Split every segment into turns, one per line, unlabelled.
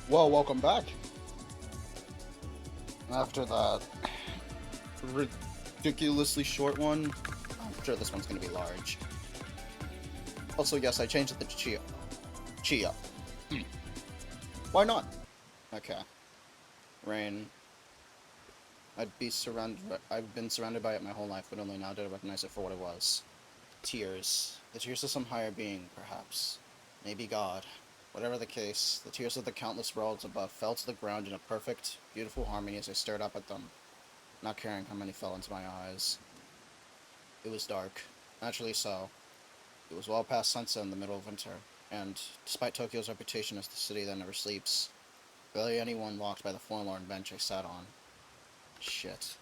Well, welcome back. After that ridiculously short one, I'm sure this one's gonna be large. Also, yes, I changed it to Chia. Chia. Hmm. Why not? Okay. Rain. I've been surrounded by it my whole life, but only now did I recognize it for what it was. Tears. The tears of some higher being, perhaps. Maybe God. Whatever the case, the tears of the countless worlds above fell to the ground in a perfect, beautiful harmony as I stared up at them, not caring how many fell into my eyes. It was dark. Naturally so. It was well past sunset in the middle of winter, and, despite Tokyo's reputation as the city that never sleeps, barely anyone walked by the forlorn bench I sat on. Shit.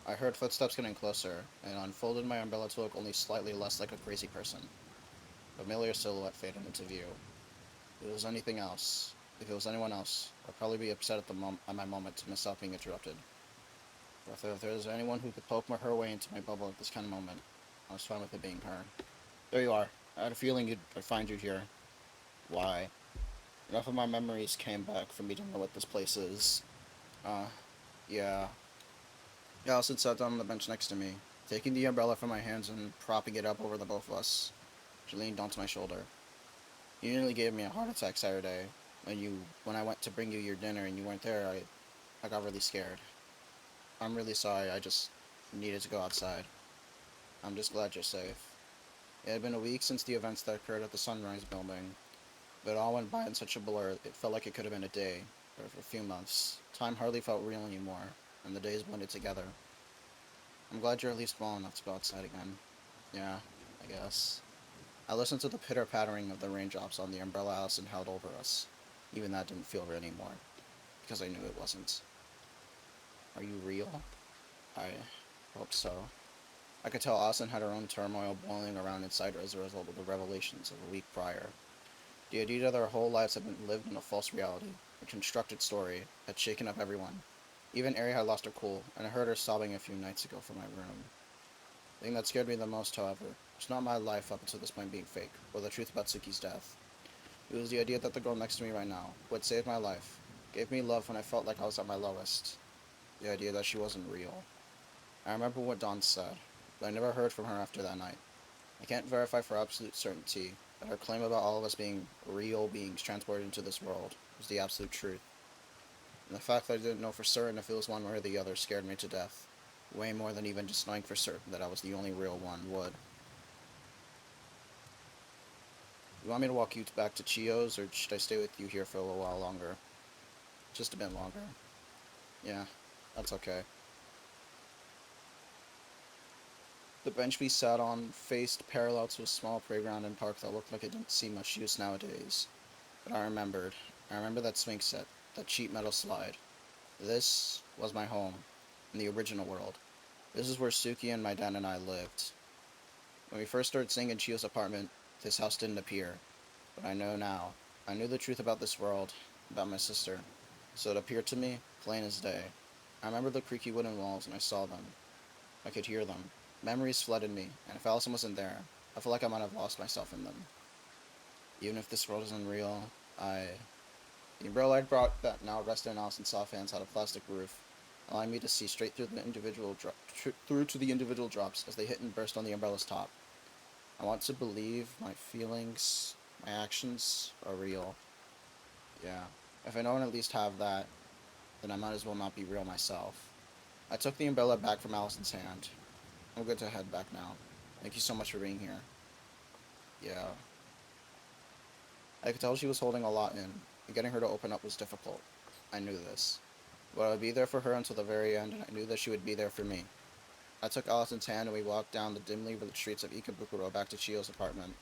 I heard footsteps getting closer, and unfolded my umbrella to look only slightly less like a crazy person. A familiar silhouette faded into view. If it was anything else, if it was anyone else, I'd probably be upset at my moment to myself being interrupted. But if there was anyone who could poke her way into my bubble at this kind of moment, I was fine with it being her. There you are. I had a feeling I'd find you here. Why? Enough of my memories came back for me to know what this place is. Uh, yeah. Allison sat down on the bench next to me, taking the umbrella from my hands and propping it up over the both of us. She leaned onto my shoulder. You nearly gave me a heart attack Saturday when I went to bring you your dinner and you weren't there. I got really scared. I'm really sorry. I just needed to go outside. I'm just glad you're safe. It had been a week since the events that occurred at the Sunrise building, but it all went by in such a blur it felt like it could have been a day, or for a few months. Time hardly felt real anymore, and the days blended together. I'm glad you're at least well enough to go outside again. Yeah, I guess. I listened to the pitter-pattering of the raindrops on the umbrella Allison held over us. Even that didn't feel real anymore, because I knew it wasn't. Are you real? I hope so. I could tell Allison had her own turmoil boiling around inside her as a result of the revelations of a week prior. The idea that their whole lives had been lived in a false reality, a constructed story, had shaken up everyone. Even Ari had lost her cool, and I heard her sobbing a few nights ago from my room. The thing that scared me the most, however, was not my life up until this point being fake, or the truth about Suki's death. It was the idea that the girl next to me right now, who had saved my life, gave me love when I felt like I was at my lowest. The idea that she wasn't real. I remember what Dawn said, but I never heard from her after that night. I can't verify for absolute certainty that her claim about all of us being real beings transported into this world was the absolute truth. And the fact that I didn't know for certain if it was one way or the other scared me to death. Way more than even just knowing for certain that I was the only real one would. You want me to walk you back to Chio's, or should I stay with you here for a little while longer? Just a bit longer. Yeah, that's okay. The bench we sat on faced parallel to a small playground and park that looked like it didn't see much use nowadays. But I remembered. I remember that swing set, that cheap metal slide. This was my home, in the original world. This is where Suki and my dad and I lived. When we first started staying in Chio's apartment, this house didn't appear. But I know now. I knew the truth about this world, about my sister. So it appeared to me, plain as day. I remember the creaky wooden walls, and I saw them. I could hear them. Memories flooded me, and if Allison wasn't there, I felt like I might have lost myself in them. Even if this world isn't real, I... The umbrella I'd brought that now rested in Allison's soft hands had a plastic roof, allowing me to see straight through to the individual drops as they hit and burst on the umbrella's top. I want to believe my feelings, my actions, are real. Yeah. If I don't at least have that, then I might as well not be real myself. I took the umbrella back from Allison's hand. I'm good to head back now. Thank you so much for being here. Yeah. I could tell she was holding a lot in, and getting her to open up was difficult. I knew this. But I would be there for her until the very end, and I knew that she would be there for me. I took Allison's hand and we walked down the dimly lit streets of Ikebukuro back to Chio's apartment.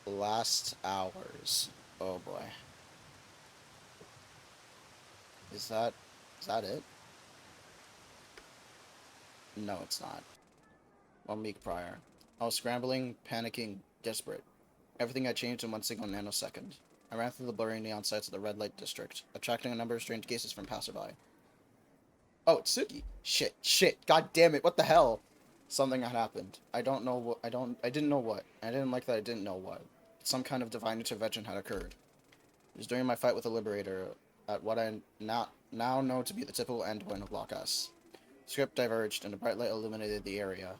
Last hours. Oh boy. Is that... is that it? No, it's not. 1 week prior. I was scrambling, panicking, desperate. Everything had changed in one single nanosecond. I ran through the blurry neon sights of the red light district, attracting a number of strange gazes from passerby. Oh, it's Suki! Shit, shit, god damn it, what the hell? Something had happened. I don't know what, I didn't know what. I didn't like that I didn't know what. Some kind of divine intervention had occurred. It was during my fight with the Liberator at what I now know to be the typical endpoint of Block S. The script diverged, and a bright light illuminated the area.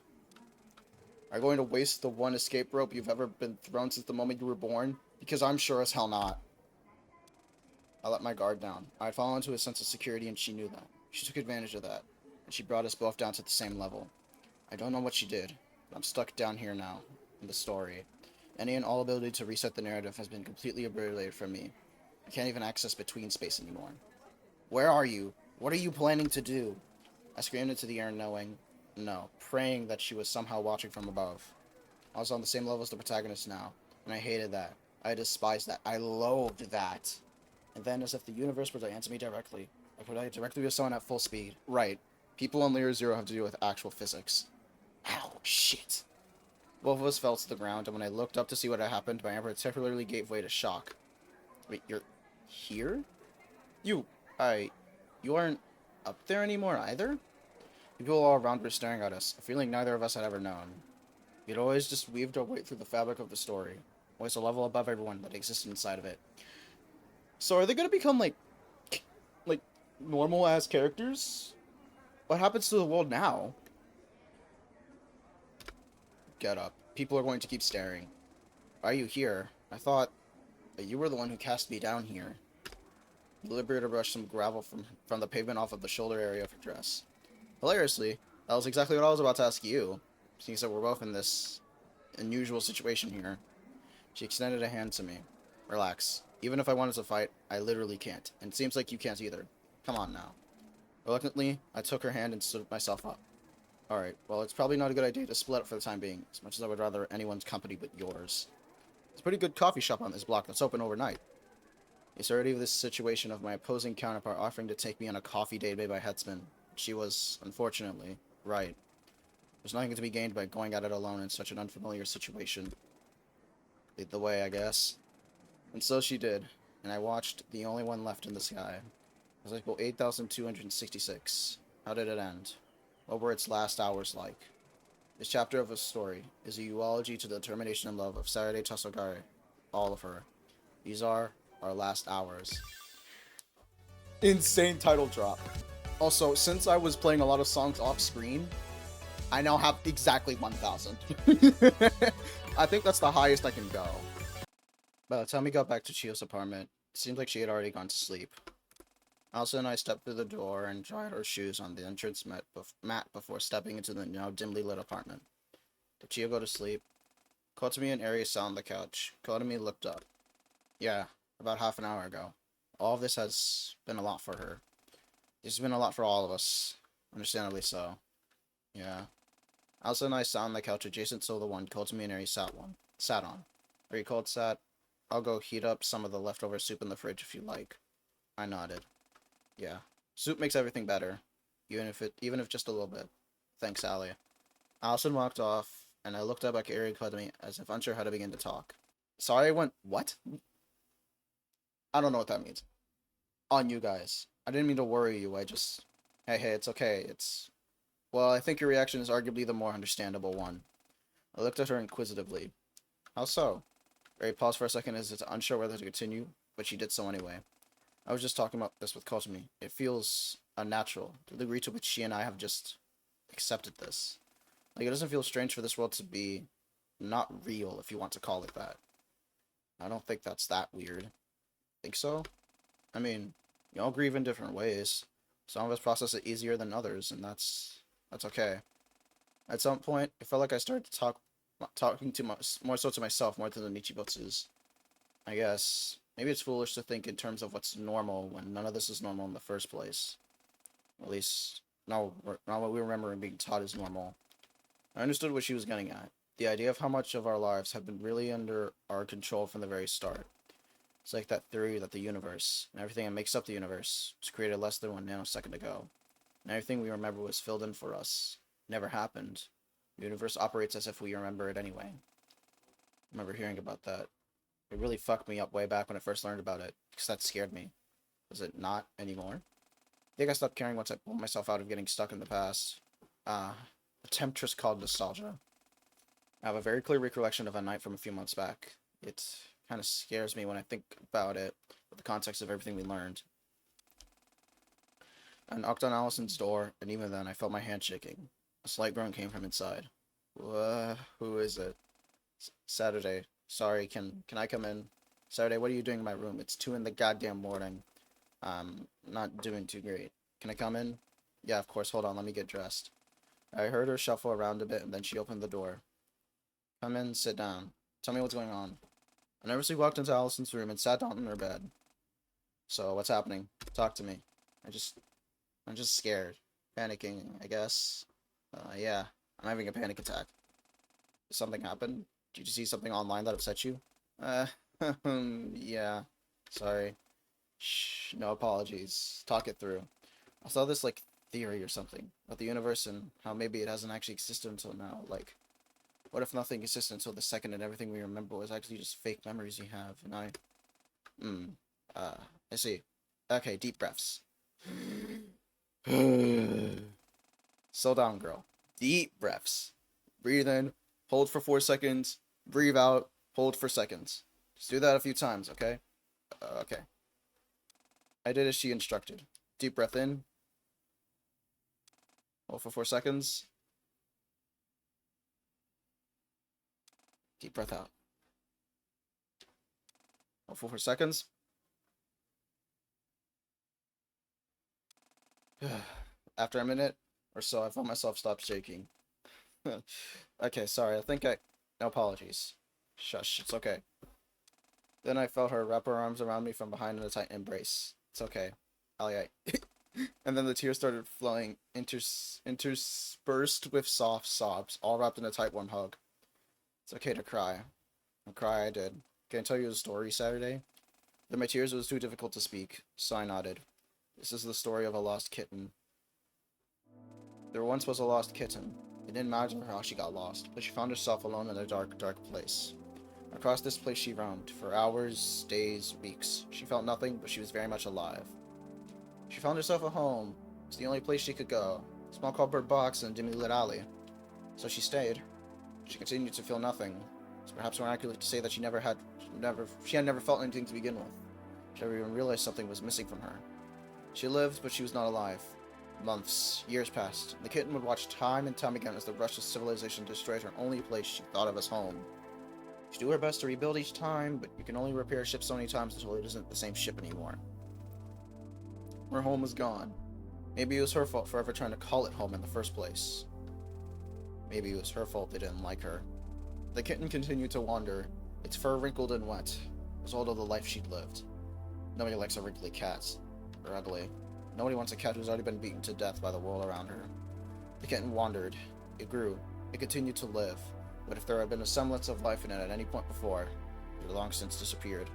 Are you going to waste the one escape rope you've ever been thrown since the moment you were born? Because I'm sure as hell not. I let my guard down. I had fallen into a sense of security, and she knew that. She took advantage of that, and she brought us both down to the same level. I don't know what she did, but I'm stuck down here now, in the story. Any and all ability to reset the narrative has been completely obliterated from me. I can't even access between space anymore. Where are you? What are you planning to do? I screamed into the air praying that she was somehow watching from above. I was on the same level as the protagonist now, and I hated that. I despised that. I loathed that. And then, as if the universe were to answer me directly, I collided directly with someone at full speed. Right. People on Layer Zero have to deal with actual physics. Ow, shit. Both of us fell to the ground, and when I looked up to see what had happened, my anger particularly gave way to shock. Wait, you're here? You aren't up there anymore either? The people all around were staring at us, a feeling neither of us had ever known. We'd always just weaved our way through the fabric of the story, always a level above everyone that existed inside of it. So are they gonna become like normal ass characters? What happens to the world now? Get up. People are going to keep staring. Why are you here? I thought that you were the one who cast me down here. The Liberator brushed some gravel from the pavement off of the shoulder area of her dress. Hilariously, that was exactly what I was about to ask you, since we're both in this unusual situation here. She extended a hand to me. Relax. Even if I wanted to fight, I literally can't, and it seems like you can't either. Come on now. Reluctantly, I took her hand and stood myself up. Alright, well, it's probably not a good idea to split up for the time being, as much as I would rather anyone's company but yours. There's a pretty good coffee shop on this block that's open overnight. The absurdity of this situation of my opposing counterpart offering to take me on a coffee date made by Hetzman. She was, unfortunately, right. There's nothing to be gained by going at it alone in such an unfamiliar situation. Lead the way, I guess. And so she did, and I watched the only one left in the sky. It was like 8,266. How did it end? What were its last hours like? This chapter of a story is a eulogy to the determination and love of Saturday Tasogare. All of her. These are our last hours. Insane title drop. Also, since I was playing a lot of songs off screen, I now have exactly 1,000. I think that's the highest I can go. By the time we got back to Chio's apartment, it seemed like she had already gone to sleep. Elsa and I stepped through the door and dried our shoes on the entrance mat before stepping into the now dimly lit apartment. Did Chio go to sleep? Kotomi and Aries sat on the couch. Kotomi looked up. Yeah, about half an hour ago. All of this has been a lot for her. It's been a lot for all of us. Understandably so. Yeah. Elsa and I sat on the couch adjacent to the one Kotomi and Aries sat on. Are you cold, Sat? I'll go heat up some of the leftover soup in the fridge if you like. I nodded. Yeah. Soup makes everything better. Even if just a little bit. Thanks, Allie. Allison walked off, and I looked up at Aries and Kotomi as if unsure how to begin to talk. Sorry, I went, what? I don't know what that means. On you guys. I didn't mean to worry you, Hey, it's okay, Well, I think your reaction is arguably the more understandable one. I looked at her inquisitively. How so? Ray paused for a second as if unsure whether to continue, but she did so anyway. I was just talking about this with Kotomi. It feels unnatural, the degree to which she and I have just accepted this. Like, it doesn't feel strange for this world to be not real, if you want to call it that. I don't think that's that weird. Think so? I mean, we all grieve in different ways. Some of us process it easier than others, and that's okay. At some point, it felt like I started to talking more so to myself more than the Nichibotsus. I guess. Maybe it's foolish to think in terms of what's normal when none of this is normal in the first place. At least, not what we remember being taught is normal. I understood what she was getting at. The idea of how much of our lives have been really under our control from the very start. It's like that theory that the universe, and everything that makes up the universe, was created less than 1 nanosecond ago. And everything we remember was filled in for us. It never happened. The universe operates as if we remember it anyway. I remember hearing about that. It really fucked me up way back when I first learned about it, because that scared me. Does it not anymore? I think I stopped caring once I pulled myself out of getting stuck in the past. A temptress called nostalgia. I have a very clear recollection of a night from a few months back. It kind of scares me when I think about it, with the context of everything we learned. I knocked on Allison's door, and even then I felt my hand shaking. A slight groan came from inside. Who is it? Saturday. Sorry, can I come in? Saturday, what are you doing in my room? It's 2 in the goddamn morning. Not doing too great. Can I come in? Yeah, of course. Hold on, let me get dressed. I heard her shuffle around a bit, and then she opened the door. Come in, sit down. Tell me what's going on. I nervously walked into Allison's room and sat down on her bed. So, what's happening? Talk to me. I'm just scared. Panicking, I guess. Yeah. I'm having a panic attack. Did something happen? Did you see something online that upset you? Uh, yeah. Sorry. Shh, no apologies. Talk it through. I saw this, like, theory or something about the universe and how maybe it hasn't actually existed until now. Like, what if nothing existed until the second and everything we remember was actually just fake memories you have? And I see. Okay, deep breaths. Slow down, girl. Deep breaths. Breathe in, hold for 4 seconds, breathe out, hold for seconds. Just do that a few times, okay? Okay. I did as she instructed. Deep breath in. Hold for 4 seconds. Deep breath out. Hold for 4 seconds. After a minute or so, I felt myself stop shaking. Okay, sorry. No apologies. Shush, it's okay. Then I felt her wrap her arms around me from behind in a tight embrace. It's okay. Allie, And then the tears started flowing, interspersed with soft sobs, all wrapped in a tight, warm hug. It's okay to cry. And cry I did. Can I tell you a story, Saturday? Then my tears was too difficult to speak, so I nodded. This is the story of a lost kitten. There once was a lost kitten. It didn't matter how she got lost, but she found herself alone in a dark, dark place. Across this place she roamed, for hours, days, weeks. She felt nothing, but she was very much alive. She found herself a home. It's the only place she could go. A small cardboard box in a dimly lit alley. So she stayed. She continued to feel nothing. It's perhaps more accurate to say that she had never felt anything to begin with. She never even realized something was missing from her. She lived, but she was not alive. Months, years passed. The kitten would watch time and time again as the rush of civilization destroyed her only place she thought of as home. She'd do her best to rebuild each time, but you can only repair a ship so many times until it isn't the same ship anymore. Her home was gone. Maybe it was her fault for ever trying to call it home in the first place. Maybe it was her fault they didn't like her. The kitten continued to wander, its fur wrinkled and wet, a result of the life she'd lived. Nobody likes a wrinkly cat. Or ugly. Nobody wants a cat who's already been beaten to death by the world around her. The kitten wandered. It grew. It continued to live. But if there had been a semblance of life in it at any point before, it had long since disappeared.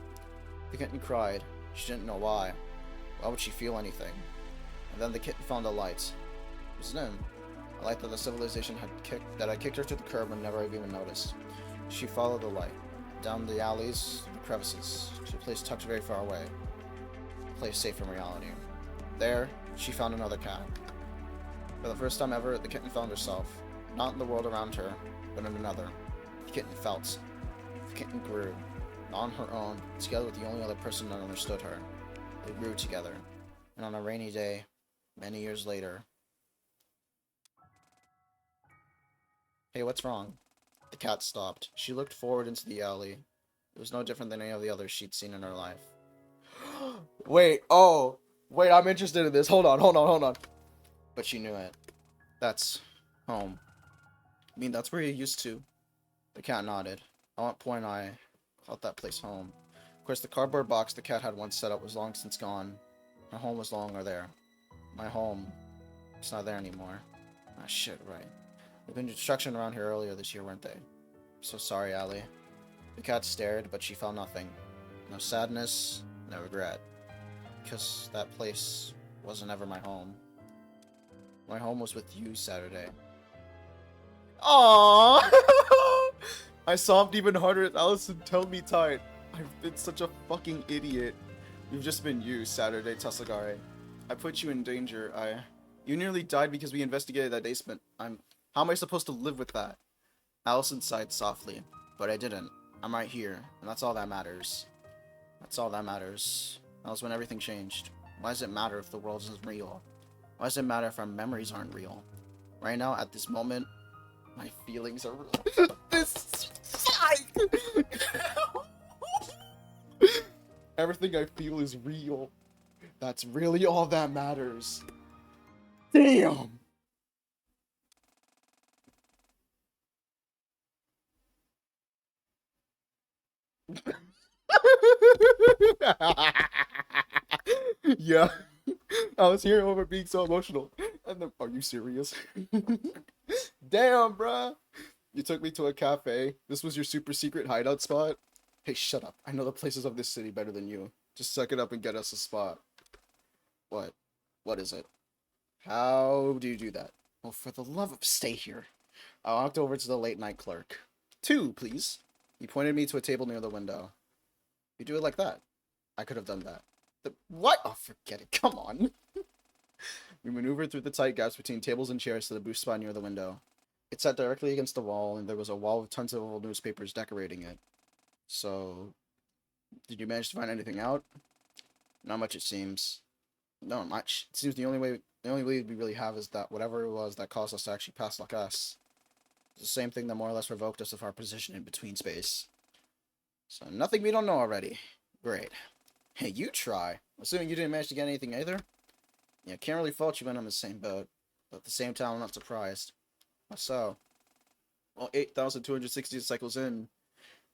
The kitten cried. She didn't know why. Why would she feel anything? And then the kitten found a light. It was in. A light that the civilization had kicked her to the curb and never even noticed. She followed the light. Down the alleys, the crevices, to a place tucked very far away. A place safe from reality. There, she found another cat. For the first time ever, the kitten found herself. Not in the world around her, but in another. The kitten felt. The kitten grew. On her own, together with the only other person that understood her. They grew together. And on a rainy day, many years later... Hey, what's wrong? The cat stopped. She looked forward into the alley. It was no different than any of the others she'd seen in her life. Wait, I'm interested in this. Hold on. But she knew it. That's home. I mean, that's where you're used to. The cat nodded. At one point, I felt that place home. Of course, the cardboard box the cat had once set up was long since gone. My home was no longer there. My home, it's not there anymore. Ah, shit, right. There'd been destruction around here earlier this year, weren't they? So sorry, Allie. The cat stared, but she felt nothing. No sadness, no regret. Because that place wasn't ever my home. My home was with you Saturday. Aww! I sobbed even harder as Allison held me tight. I've been such a fucking idiot. You've just been you, Saturday Tasagare. I put you in danger. You nearly died because we investigated that basement. How am I supposed to live with that? Allison sighed softly, but I didn't. I'm right here, and that's all that matters. That's all that matters. That was when everything changed. Why does it matter if the world isn't real? Why does it matter if our memories aren't real? Right now, at this moment, my feelings are real. This everything I feel is real. That's really all that matters. Damn! Yeah. I was here over being so emotional. And then, are you serious? Damn, bruh. You took me to a cafe. This was your super secret hideout spot. Hey, shut up. I know the places of this city better than you. Just suck it up and get us a spot. What? What is it? How do you do that? Well, for the love of stay here. I walked over to the late night clerk. 2, please. He pointed me to a table near the window. You do it like that. I could have done that. What? Oh, forget it. Come on. We maneuvered through the tight gaps between tables and chairs to the booth spot near the window. It sat directly against the wall, and there was a wall with tons of old newspapers decorating it. So, did you manage to find anything out? Not much, it seems. Not much. It seems the only lead we really have is that whatever it was that caused us to actually pass like us. It's the same thing that more or less revoked us of our position in between space. So, nothing we don't know already. Great. Hey, you try. Assuming you didn't manage to get anything either? Yeah, can't really fault you when I'm in the same boat. But at the same time, I'm not surprised. How so? Well, 8,260 cycles in,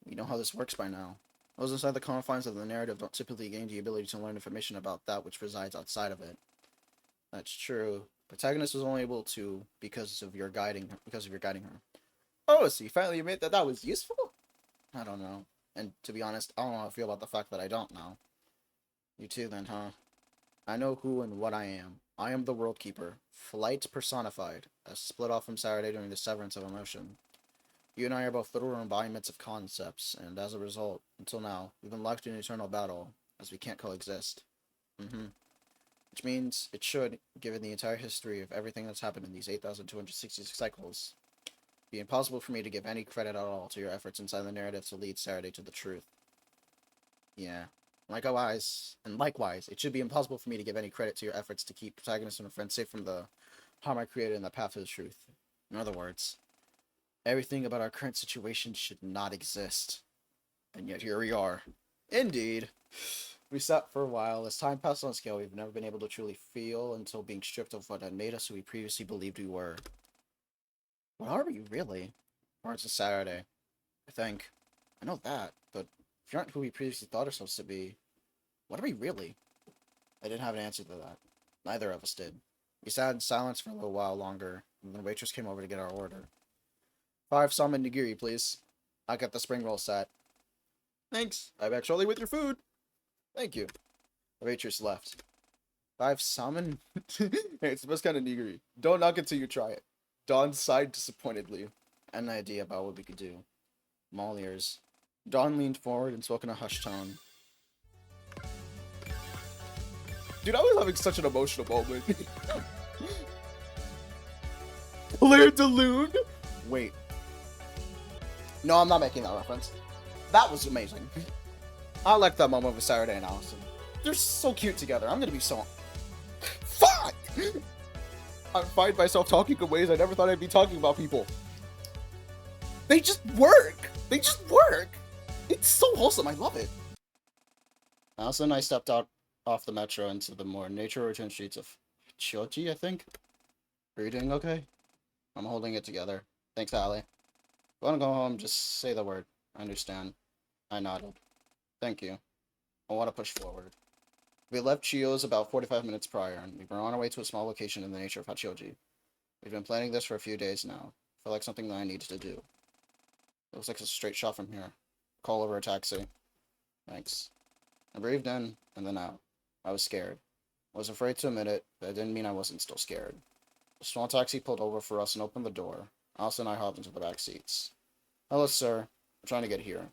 we know how this works by now. Those inside the confines of the narrative don't typically gain the ability to learn information about that which resides outside of it. That's true. Protagonist was only able to because of your guiding her. Oh, so you finally admit that was useful? I don't know. And to be honest, I don't know how I feel about the fact that I don't know. You too then, huh? I know who and what I am. I am the World Keeper, flight personified, as split off from Saturday during the severance of emotion. You and I are both literal embodiments of concepts, and as a result, until now, we've been locked in eternal battle, as we can't coexist. Which means it should, given the entire history of everything that's happened in these 8,266 cycles, be impossible for me to give any credit at all to your efforts inside the narrative to lead Saturday to the truth. Yeah. Likewise, it should be impossible for me to give any credit to your efforts to keep protagonists and her friends safe from the harm I created in the path to the truth. In other words, everything about our current situation should not exist. And yet here we are. Indeed. We sat for a while. As time passed on a scale we've never been able to truly feel until being stripped of what had made us who we previously believed we were. What are we, really? Or it's a Saturday, I think. I know that, but if you aren't who we previously thought ourselves to be, what are we really? I didn't have an answer to that. Neither of us did. We sat in silence for a little while longer, and the waitress came over to get our order. 5 salmon nigiri, please. I'll get the spring roll set. Thanks. I'll be back shortly with your food. Thank you. The waitress left. 5 salmon? Hey, it's the best kind of nigiri. Don't knock it till you try it. Dawn sighed disappointedly. I had an idea about what we could do. I'm all ears. Dawn leaned forward and spoke in a hushed tone. Dude, I was having such an emotional moment. Claire de Lune? Wait. No, I'm not making that reference. That was amazing. I like that moment with Saturday and Allison. They're so cute together. I'm gonna be so... Fuck! I find myself talking in ways I never thought I'd be talking about people. They just work! They just work! It's so wholesome, I love it. Allison and I stepped out off the metro into the more nature-returned streets of Chiochi, I think. Are you doing okay? I'm holding it together. Thanks, Allie. If you want to go home, just say the word. I understand. I nodded. Thank you. I want to push forward. We left Chio's about 45 minutes prior, and we were on our way to a small location in the nature of Hachioji. We've been planning this for a few days now. Felt like something that I needed to do. It looks like it's a straight shot from here. Call over a taxi. Thanks. I breathed in, and then out. I was scared. I was afraid to admit it, but it didn't mean I wasn't still scared. A small taxi pulled over for us and opened the door. Allison and I hopped into the back seats. Hello, sir. I'm trying to get here.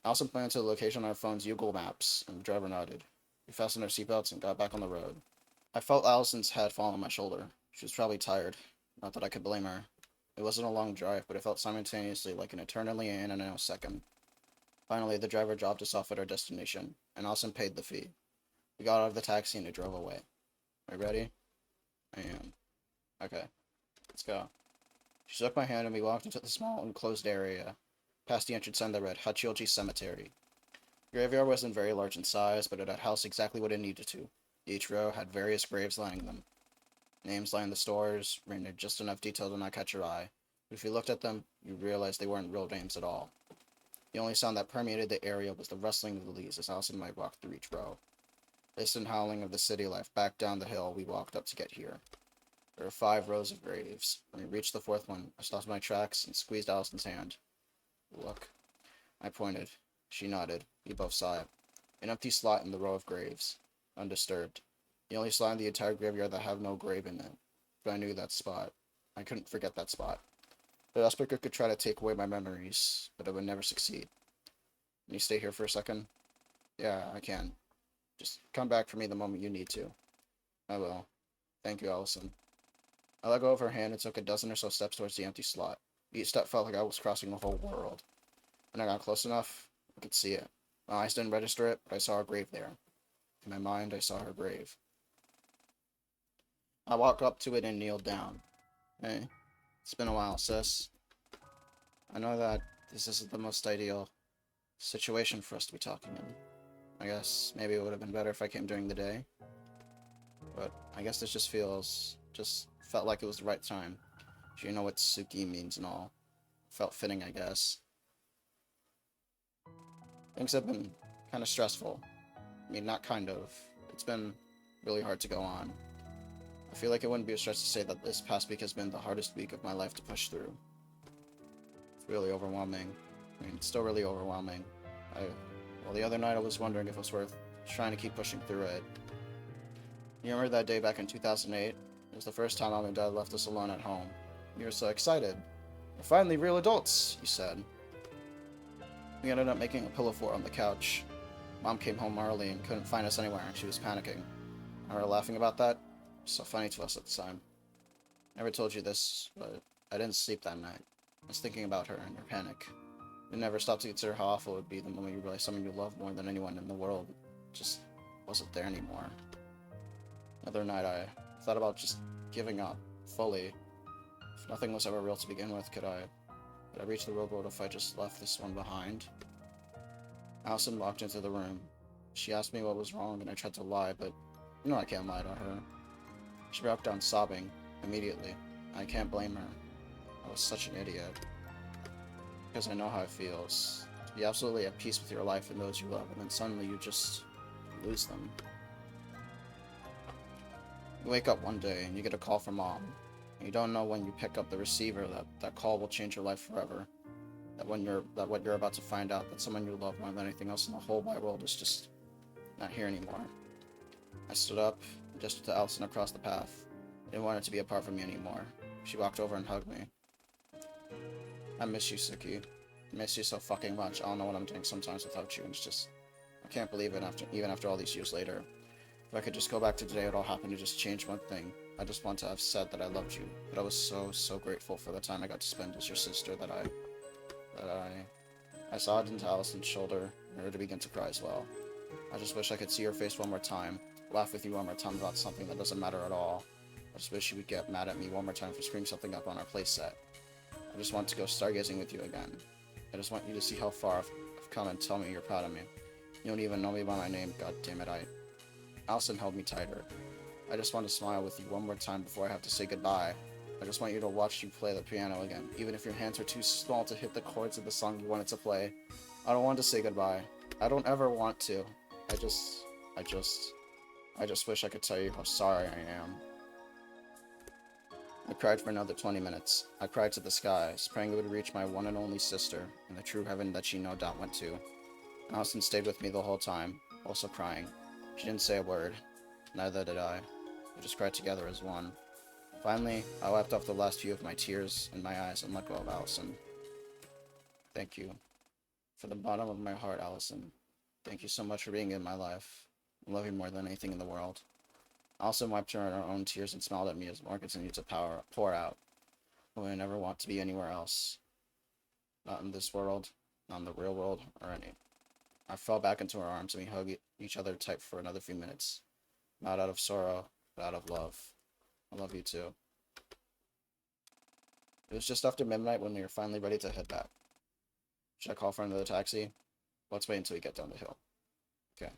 Allison pointed to the location on our phone's Google Maps, and the driver nodded. We fastened our seatbelts and got back on the road. I felt Allison's head fall on my shoulder. She was probably tired. Not that I could blame her. It wasn't a long drive, but it felt simultaneously like an eternally in and out second. Finally, the driver dropped us off at our destination, and Allison paid the fee. We got out of the taxi and it drove away. Are you ready? I am. Okay, let's go. She shook my hand and we walked into the small enclosed area, past the entrance sign that read Hachioji Cemetery. The graveyard wasn't very large in size, but it had housed exactly what it needed to. Each row had various graves lining them. Names lined the stores, written in just enough detail to not catch your eye. But if you looked at them, you realized they weren't real names at all. The only sound that permeated the area was the rustling of the leaves as Allison and I walked through each row. The distant howling of the city life back down the hill we walked up to get here. There were 5 rows of graves. When we reached the 4th one, I stopped my tracks and squeezed Allison's hand. Look. I pointed. She nodded. We both saw it. An empty slot in the row of graves. Undisturbed. The only slot in the entire graveyard that had no grave in it. But I knew that spot. I couldn't forget that spot. The Dustbreaker could try to take away my memories, but it would never succeed. Can you stay here for a second? Yeah, I can. Just come back for me the moment you need to. I will. Thank you, Allison. I let go of her hand and took a dozen or so steps towards the empty slot. Each step felt like I was crossing the whole world. When I got close enough, I could see it. My eyes didn't register it, but I saw a grave there. In my mind, I saw her grave. I walked up to it and kneeled down. Hey, it's been a while, sis. I know that this isn't the most ideal situation for us to be talking in. I guess maybe it would have been better if I came during the day. But I guess this just felt like it was the right time. You know what Suki means and all. Felt fitting, I guess. Things have been kind of stressful. I mean, not kind of. It's been really hard to go on. I feel like it wouldn't be a stretch to say that this past week has been the hardest week of my life to push through. It's really overwhelming. I mean, it's still really overwhelming. Well, the other night I was wondering if it was worth trying to keep pushing through it. You remember that day back in 2008? It was the first time Mom and Dad left us alone at home. You were so excited. We're finally real adults, you said. We ended up making a pillow fort on the couch. Mom came home early and couldn't find us anywhere, and she was panicking. I remember laughing about that. It was so funny to us at the time. I never told you this, but I didn't sleep that night. I was thinking about her and her panic. You never stopped to consider how awful it would be the moment you realize someone you love more than anyone in the world just wasn't there anymore. Another night I thought about just giving up, fully. If nothing was ever real to begin with, could I reach the rowboat if I just left this one behind? Allison walked into the room. She asked me what was wrong, and I tried to lie, but you know I can't lie to her. She broke down sobbing, immediately. I can't blame her. I was such an idiot. Because I know how it feels. To be absolutely at peace with your life and those you love, and then suddenly you just lose them. You wake up one day, and you get a call from Mom. And you don't know when you pick up the receiver that call will change your life forever. That what you're about to find out, that someone you love more than anything else in the whole wide world is just not here anymore. I stood up, and gestured to Allison across the path. I didn't want her to be apart from me anymore. She walked over and hugged me. I miss you, Suki. I miss you so fucking much. I don't know what I'm doing sometimes without you, and it's just... I can't believe it even after all these years later. If I could just go back to today, it all happened to just change one thing. I just want to have said that I loved you, but I was so grateful for the time I got to spend as your sister that I sobbed into Allison's shoulder and her to begin to cry as well. I just wish I could see your face one more time, laugh with you one more time about something that doesn't matter at all. I just wish you would get mad at me one more time for screwing something up on our playset. I just want to go stargazing with you again. I just want you to see how far I've come and tell me you're proud of me. You don't even know me by my name, god damn it, Allison held me tighter. I just want to smile with you one more time before I have to say goodbye. I just want you to watch you play the piano again, even if your hands are too small to hit the chords of the song you wanted to play. I don't want to say goodbye. I don't ever want to. I just wish I could tell you how sorry I am. I cried for another 20 minutes. I cried to the skies, praying it would reach my one and only sister, and the true heaven that she no doubt went to. Allison stayed with me the whole time, also crying. She didn't say a word. Neither did I. We just cried together as one. Finally, I wiped off the last few of my tears in my eyes and let go of Allison. Thank you. From the bottom of my heart, Allison. Thank you so much for being in my life. I love you more than anything in the world. Allison wiped her own tears and smiled at me as more continued to pour out. Oh, I never want to be anywhere else. Not in this world. not in the real world or any. I fell back into her arms and we hugged each other tight for another few minutes. Not out of sorrow, but out of love. I love you too. It was just after midnight when we were finally ready to head back. Should I call for another taxi? Let's wait until we get down the hill. Okay.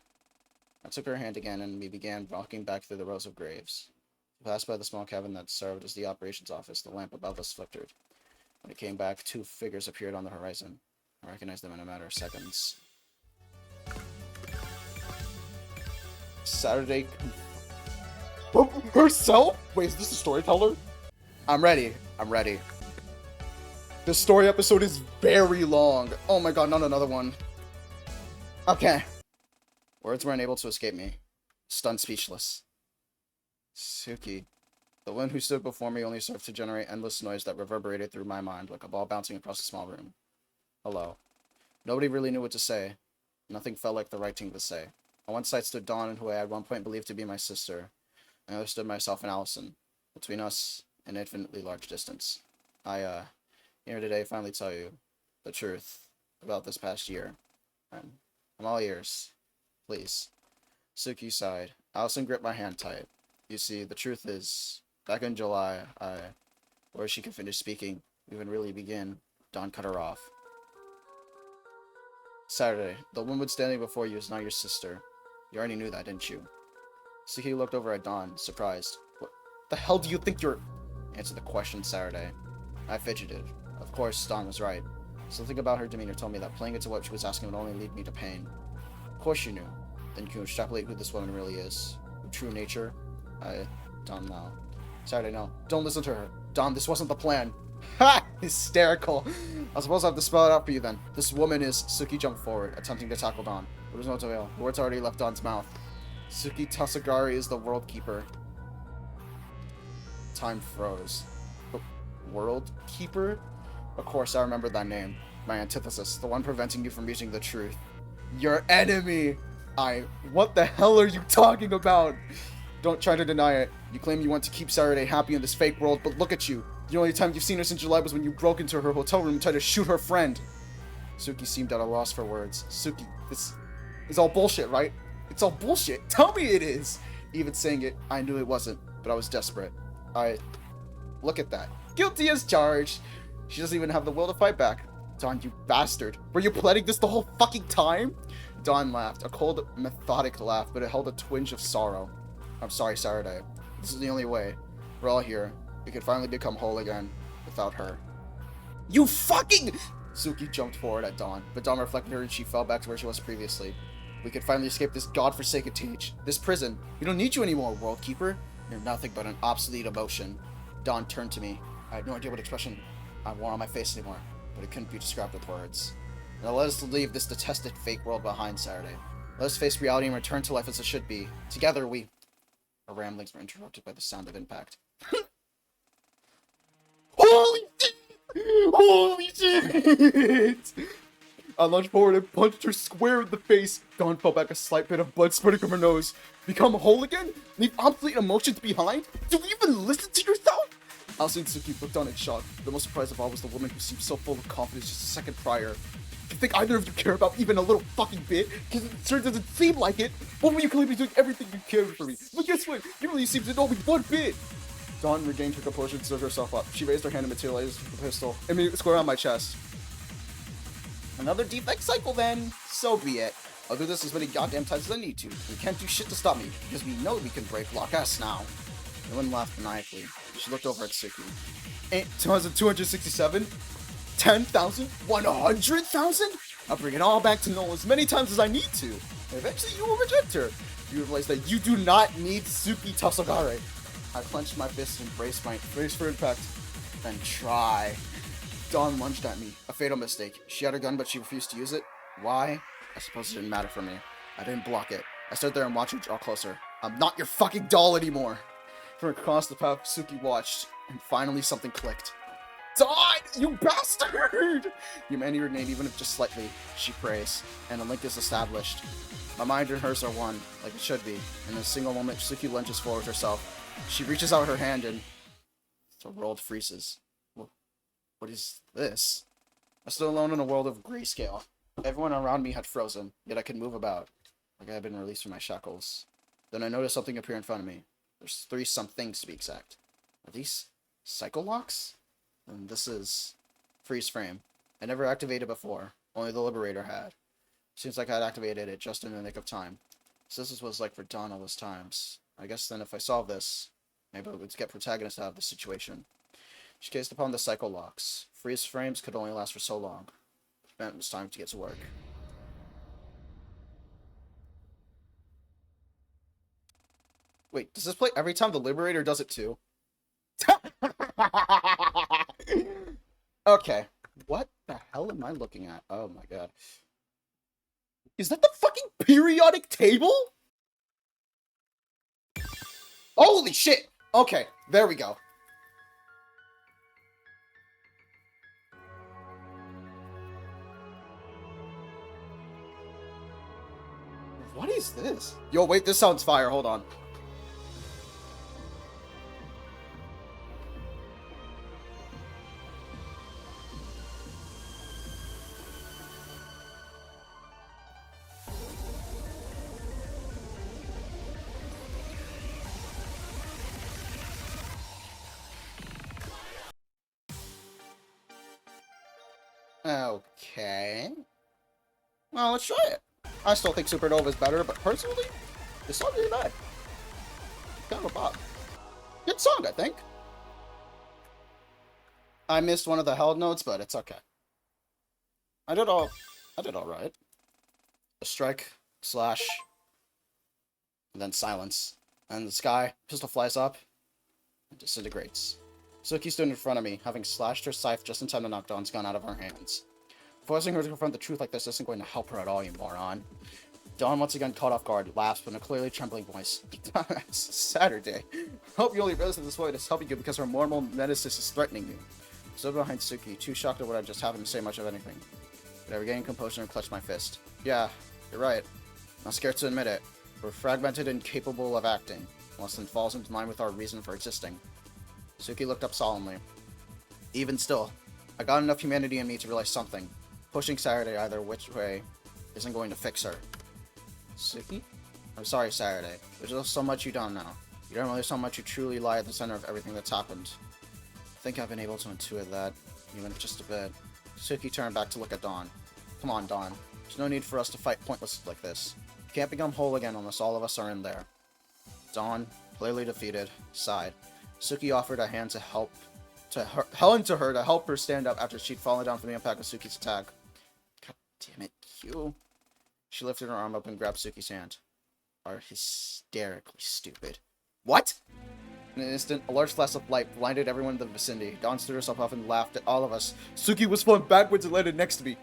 I took her hand again and we began walking back through the rows of graves. We passed by the small cabin that served as the operations office. The lamp above us flickered. When it came back, two figures appeared on the horizon. I recognized them in a matter of seconds. Saturday. Herself? Wait, is this a storyteller? I'm ready. I'm ready. The story episode is very long. Oh my god, not another one. Okay. Words were unable to escape me. Stunned speechless. Suki. The wind who stood before me only served to generate endless noise that reverberated through my mind like a ball bouncing across a small room. Hello. Nobody really knew what to say. Nothing felt like the right thing to say. On one side stood Dawn, who I at one point believed to be my sister. On the other stood myself and Allison. Between us, an infinitely large distance. Here today finally tell you the truth about this past year. I'm all ears. Please. Suki sighed. Allison gripped my hand tight. You see, the truth is, back in July, before she could finish speaking, even really begin, Dawn cut her off. Saturday, the woman standing before you is not your sister. You already knew that, didn't you? Suki looked over at Dawn, surprised. What the hell do you think you're... Answer the question, Saturday. I fidgeted. Of course, Dawn was right. Something about her demeanor told me that playing into what she was asking would only lead me to pain. Of course you knew. Then you can extrapolate who this woman really is. Her true nature? Dawn, no. Saturday, no. Don't listen to her. Dawn, this wasn't the plan. Ha! Hysterical. I suppose I have to spell it out for you then. This woman is... Suki jumped forward, attempting to tackle Dawn. There was no avail. The words already left Dawn's mouth. Suki Tasagari is the World Keeper. Time froze. The World Keeper? Of course, I remember that name. My antithesis. The one preventing you from reaching the truth. Your enemy! What the hell are you talking about? Don't try to deny it. You claim you want to keep Saturday happy in this fake world, but look at you. The only time you've seen her since July was when you broke into her hotel room and tried to shoot her friend. Suki seemed at a loss for words. Suki, this is all bullshit, right? It's all bullshit. Tell me it is. Even saying it, I knew it wasn't, but I was desperate. Look at that. Guilty as charged. She doesn't even have the will to fight back. Dawn, you bastard. Were you planning this the whole fucking time? Dawn laughed. A cold, methodic laugh, but it held a twinge of sorrow. I'm sorry, Saturday. This is the only way. We're all here. We could finally become whole again without her. You fucking... Suki jumped forward at Dawn, but Dawn reflected her and she fell back to where she was previously. We could finally escape this godforsaken cage, this prison. We don't need you anymore, World Keeper. You're nothing but an obsolete emotion. Dawn turned to me. I had no idea what expression I wore on my face anymore, but it couldn't be described with words. Now let us leave this detested fake world behind, Saturday. Let us face reality and return to life as it should be. Together we... Our ramblings were interrupted by the sound of impact. Holy shit! Holy shit! I lunged forward and punched her square in the face. Dawn fell back, a slight bit of blood spurting from her nose. Become whole again? Leave obsolete emotions behind? Do you even listen to yourself? Allison and Suki looked on in shock. The most surprised of all was the woman who seemed so full of confidence just a second prior. Do you think either of you care about even a little fucking bit? Because it sure doesn't seem like it. What were you claiming doing everything you cared for me? But guess what? You really seem to know me one bit. Dawn regained her composure and stood herself up. She raised her hand and materialized the pistol, aiming it square on my chest. Another defect cycle then. So be it. I'll do this as many goddamn times as I need to. We can't do shit to stop me, because we know we can break lock us now. The woman laughed maniacally. She looked over at Suki. 8,267? 10,000? 100,000? I'll bring it all back to normal as many times as I need to. And eventually you will reject her. You realize that you do not need Suki Tasagare. I clenched my fist and braced for impact. Then try. Dawn lunged at me. A fatal mistake. She had a gun, but she refused to use it. Why? I suppose it didn't matter for me. I didn't block it. I stood there and watched her draw closer. I'm not your fucking doll anymore. From across the path, Suki watched, and finally something clicked. Dawn, you bastard! You may your name even if just slightly, she prays, and a link is established. My mind and hers are one, like it should be. In a single moment, Suki lunges forward herself. She reaches out her hand and the world freezes. What is this? I stood alone in a world of grayscale. Everyone around me had frozen, yet I could move about, like I had been released from my shackles. Then I noticed something appear in front of me. There's three somethings to be exact. Are these cycle locks? And this is freeze frame. I never activated before. Only the Liberator had. Seems like I'd activated it just in the nick of time. So this is what it's like for Dawn all those times. I guess then if I solve this, maybe I would get protagonist out of the situation. She gazed upon the cycle locks. Freeze frames could only last for so long. It meant it was time to get to work. Wait, does this play every time the Liberator does it too? Okay. What the hell am I looking at? Oh my god. Is that the fucking periodic table? Holy shit! Okay, there we go. What is this? Yo, wait, this sounds fire. Hold on. Okay. Well, let's try it. I still think Supernova is better, but personally, this song isn't bad. Kind of a pop. Good song, I think. I missed one of the held notes, but it's okay. I did all right. A strike, slash, and then silence. And the sky, pistol flies up, and disintegrates. Suki stood in front of me, having slashed her scythe just in time to knock Dawn's gun out of her hands. Forcing her to confront the truth like this isn't going to help her at all, you moron. Dawn, once again caught off guard, laughs in a clearly trembling voice. It's Saturday. I hope you only realize that this void is helping you because her mortal nemesis is threatening you. I stood behind Suki, too shocked at what I just happened to say much of anything. But I regained composure and clutched my fist. Yeah, you're right. I'm not scared to admit it. We're fragmented and capable of acting, unless it falls into line with our reason for existing. Suki looked up solemnly. Even still, I got enough humanity in me to realize something. Pushing Saturday either which way isn't going to fix her. Suki? I'm sorry, Saturday. There's just so much you don't know. You don't realize how much you truly lie at the center of everything that's happened. I think I've been able to intuit that, even just a bit. Suki turned back to look at Dawn. Come on, Dawn. There's no need for us to fight pointless like this. You can't become whole again unless all of us are in there. Dawn, clearly defeated, sighed. Suki offered a hand to help to help her stand up after she'd fallen down from the impact of Suki's attack. God damn it, you. She lifted her arm up and grabbed Suki's hand. Are hysterically stupid. What? In an instant, a large flash of light blinded everyone in the vicinity. Dawn stood herself up and laughed at all of us. Suki was flung backwards and landed next to me.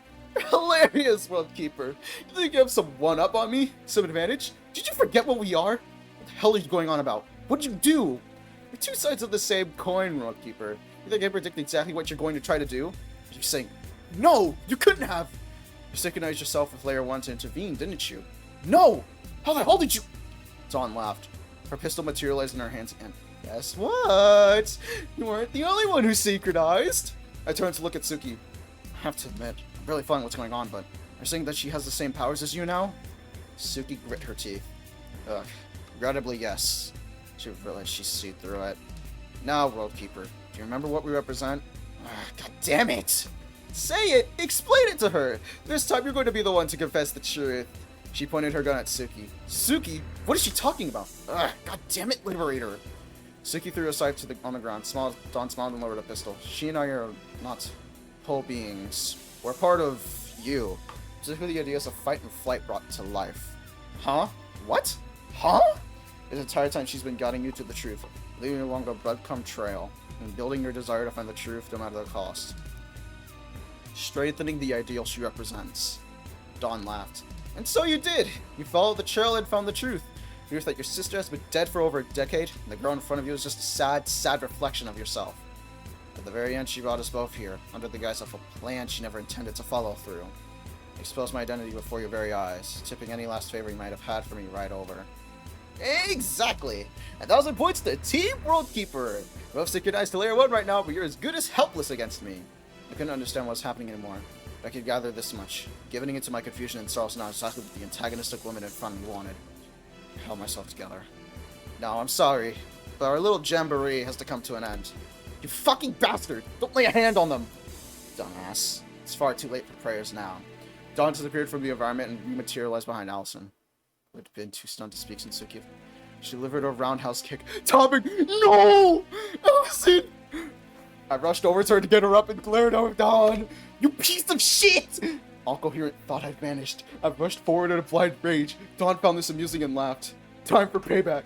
Hilarious, Worldkeeper. You think you have some one-up on me? Some advantage? Did you forget what we are? What the hell are you going on about? What'd you do? We're two sides of the same coin, Worldkeeper. You think I predict exactly what you're going to try to do? You're saying, no, you couldn't have. You synchronized yourself with Layer 1 to intervene, didn't you? No! How the hell did you? Dawn laughed. Her pistol materialized in her hands and guess what? You weren't the only one who synchronized. I turned to look at Suki. I have to admit, I'm really following what's going on, but you're saying that she has the same powers as you now? Suki grit her teeth. Ugh. Regrettably, yes. She realized she see through it. Now, Worldkeeper, do you remember what we represent? God damn it! Say it! Explain it to her! This time you're going to be the one to confess the truth. She pointed her gun at Suki. Suki? What is she talking about? God damn it, Liberator! Suki threw a scythe on the ground. Dawn smiled and lowered a pistol. She and I are not whole beings. We're part of you. Specifically, the ideas of fight and flight brought to life. Huh? What? Huh? This entire time she's been guiding you to the truth, leading you along a breadcrumb trail, and building your desire to find the truth no matter the cost. Strengthening the ideal she represents. Dawn laughed. And so you did! You followed the trail and found the truth. You knew that your sister has been dead for over a decade, and the girl in front of you is just a sad, sad reflection of yourself. At the very end, she brought us both here, under the guise of a plan she never intended to follow through. Exposed my identity before your very eyes, tipping any last favor you might have had for me right over. Exactly! 1,000 points to Team Worldkeeper! Both synchronized to Layer 1 right now, but you're as good as helpless against me. I couldn't understand what was happening anymore, but I could gather this much. Giving into my confusion and sorrow was not exactly what the antagonistic woman in front of me wanted. I held myself together. No, I'm sorry, but our little jamboree has to come to an end. You fucking bastard! Don't lay a hand on them! Dumbass. It's far too late for prayers now. Dawn disappeared from the environment and rematerialized behind Allison, who had been too stunned to speak since Suki. She delivered a roundhouse kick. Topic! No! Allison! I rushed over to her to get her up and glared at Dawn. You piece of shit! All coherent thought had vanished. I rushed forward in a blind rage. Dawn found this amusing and laughed. Time for payback.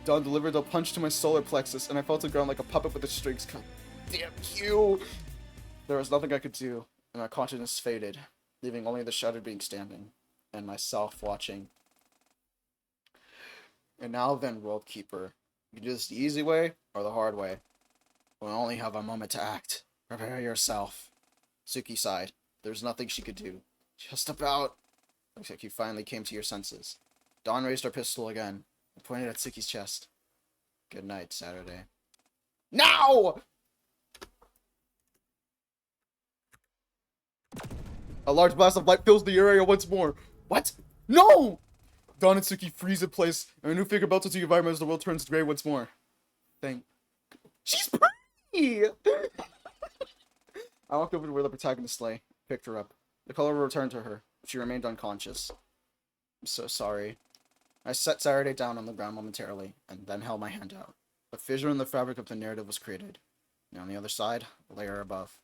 Dawn delivered a punch to my solar plexus, and I fell to the ground like a puppet with the strings cut. Damn you! There was nothing I could do, and my consciousness faded, leaving only the shattered being standing, and myself watching. And now then, World Keeper. You can do this the easy way, or the hard way. We'll only have a moment to act. Prepare yourself. Suki sighed. There was nothing she could do. Just about. Looks like you finally came to your senses. Dawn raised her pistol again and pointed at Suki's chest. Good night, Saturday. Now! A large blast of light fills the area once more. What? No! Dawn and Suki freeze in place, and a new figure belts into the environment as the world turns gray once more. She's pretty! I walked over to where the protagonist lay, picked her up. The color returned to her, but she remained unconscious. I'm so sorry. I set Saturday down on the ground momentarily, and then held my hand out. A fissure in the fabric of the narrative was created. And on the other side, a layer above.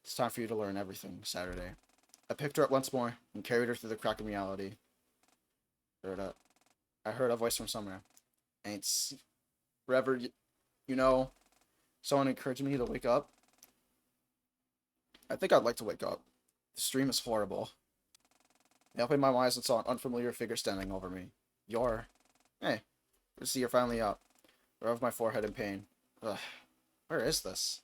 It's time for you to learn everything, Saturday. I picked her up once more, and carried her through the crack of reality. I heard a voice from somewhere. Forever, you know, someone encouraged me to wake up. I think I'd like to wake up. The stream is horrible. I opened my eyes and saw an unfamiliar figure standing over me. Hey, good to see you're finally up. I rubbed my forehead in pain. Ugh, where is this?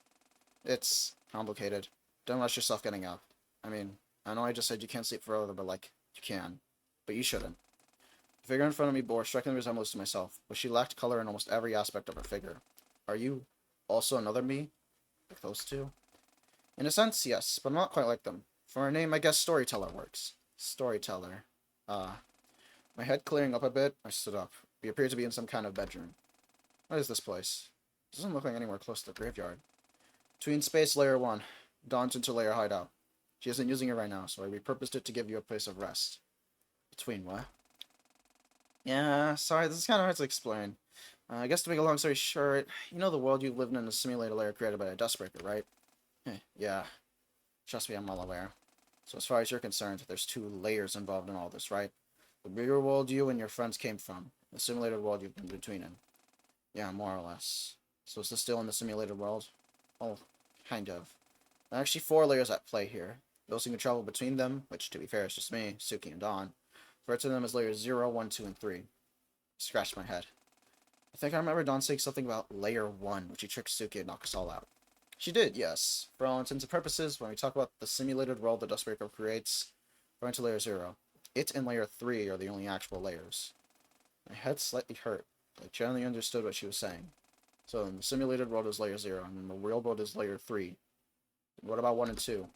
It's complicated. Don't rush yourself getting up. I mean, I know I just said you can't sleep forever, but like, you can. But you shouldn't. The figure in front of me bore a striking resemblance to myself, but she lacked color in almost every aspect of her figure. Are you also another me? Like those two? In a sense, yes, but not quite like them. For a name, I guess Storyteller works. Storyteller. My head clearing up a bit, I stood up. We appeared to be in some kind of bedroom. What is this place? It doesn't look like anywhere close to the graveyard. Between space layer 1, Dawn's interlayer hideout. She isn't using it right now, so I repurposed it to give you a place of rest. Between what? Yeah, sorry, this is kind of hard to explain. I guess to make a long story short, you know the world you lived in a simulated layer created by a Dustbreaker, right? Yeah. Trust me, I'm well aware. So as far as you're concerned, there's 2 layers involved in all this, right? The bigger world you and your friends came from, the simulated world you've been between in. Yeah, more or less. So is this still in the simulated world? Well, kind of. There are actually 4 layers at play here. Those who can travel between them, which to be fair is just me, Suki, and Dawn, refer to them as layers 0, 1, 2, and 3. Scratched my head. I think I remember Dawn saying something about layer 1, which she tricked Suki and knocked us all out. She did, yes. For all intents and purposes, when we talk about the simulated world the Dustbreaker creates, we're into layer 0. It and layer 3 are the only actual layers. My head slightly hurt, but I generally understood what she was saying. So in the simulated world is layer 0, and in the real world is layer 3. What about 1 and 2?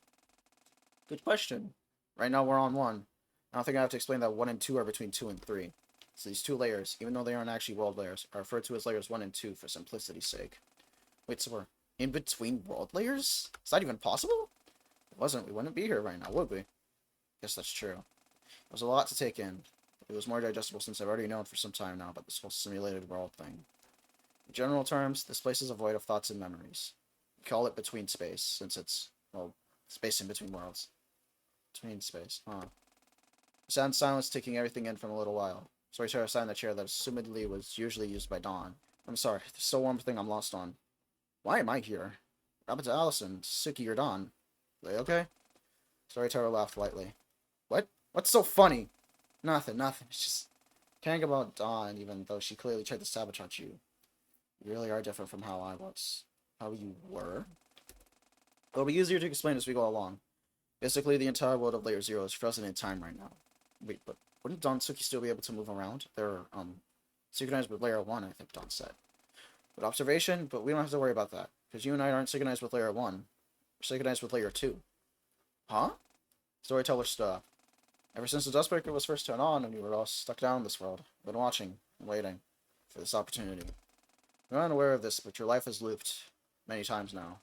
Good question. Right now we're on 1. I don't think I have to explain that 1 and 2 are between 2 and 3. So these 2 layers, even though they aren't actually world layers, are referred to as layers 1 and 2 for simplicity's sake. Wait, so we're in between world layers? Is that even possible? If it wasn't, we wouldn't be here right now, would we? Guess that's true. It was a lot to take in. It was more digestible since I've already known for some time now about this whole simulated world thing. In general terms, this place is a void of thoughts and memories. We call it between space, since it's, well, space in between worlds. Between space, huh. I sat in silence, taking everything in for a little while. So I tried to sign the chair that assumedly was usually used by Dawn. I'm sorry, there's still one thing I'm lost on. Why am I here? What happened to Allison, Suki, or Dawn? Are they okay? Storyteller laughed lightly. What? What's so funny? Nothing. It's just caring about Dawn, even though she clearly tried to sabotage you. You really are different from how I was. How you were? It'll be easier to explain as we go along. Basically, the entire world of Layer 0 is frozen in time right now. Wait, but wouldn't Dawn and Suki still be able to move around? They're, synchronized with Layer 1, I think Dawn said. But observation, but we don't have to worry about that, because you and I aren't synchronized with Layer 1. synchronized with layer 2. Huh? Storyteller stuff. Ever since the Dustbreaker was first turned on and we were all stuck down in this world, I've been watching and waiting for this opportunity. You're unaware of this, but your life has looped many times now.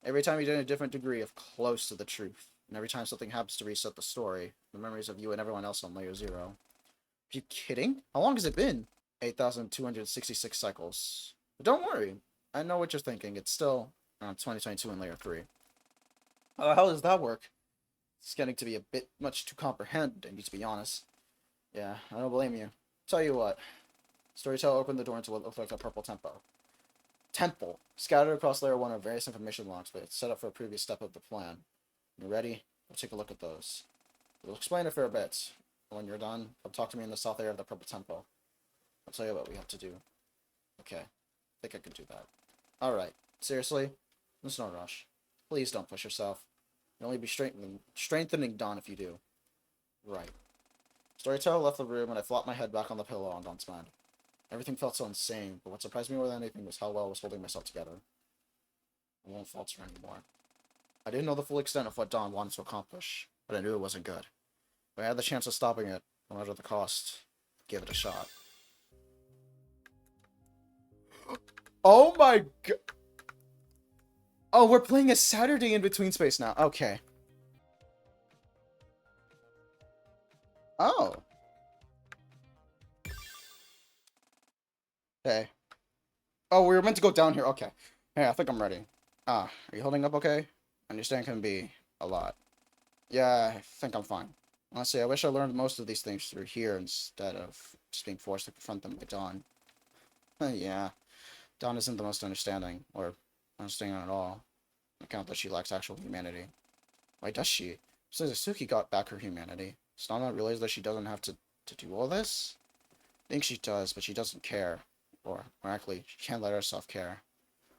Every time you did a different degree of close to the truth, and every time something happens to reset the story, the memories of you and everyone else on layer 0. Are you kidding? How long has it been? 8,266 cycles. But don't worry, I know what you're thinking. It's still around 2022 in layer 3. How the hell does that work? It's getting to be a bit much to comprehend, and to be honest. Yeah, I don't blame you. Tell you what. Storyteller opened the door into what looked like a purple temple. Scattered across layer 1 are various information logs, but it's set up for a previous step of the plan. You ready? We'll take a look at those. We'll explain a fair bit. When you're done, come talk to me in the south area of the purple temple. I'll tell you what we have to do. Okay. I think I can do that. Alright. Seriously? There's no rush. Please don't push yourself. You'll only be strengthening Dawn if you do. Right. Storyteller left the room and I flopped my head back on the pillow on Dawn's mind. Everything felt so insane, but what surprised me more than anything was how well I was holding myself together. I won't falter anymore. I didn't know the full extent of what Dawn wanted to accomplish, but I knew it wasn't good. If I had the chance of stopping it, no matter the cost, give it a shot. Oh my god! Oh, we're playing a Saturday in between space now. Okay. Oh. Okay. Oh, we were meant to go down here. Okay. Hey, I think I'm ready. Are you holding up okay? Understand can be a lot. Yeah, I think I'm fine. Honestly, I wish I learned most of these things through here instead of just being forced to confront them by Dawn. Yeah, Dawn isn't the most understanding, or understanding at all, on account that she lacks actual humanity. Why does she? Since Suki got back her humanity, does Dawn not realize that she doesn't have to do all this? I think she does, but she doesn't care. Or, more accurately, she can't let herself care.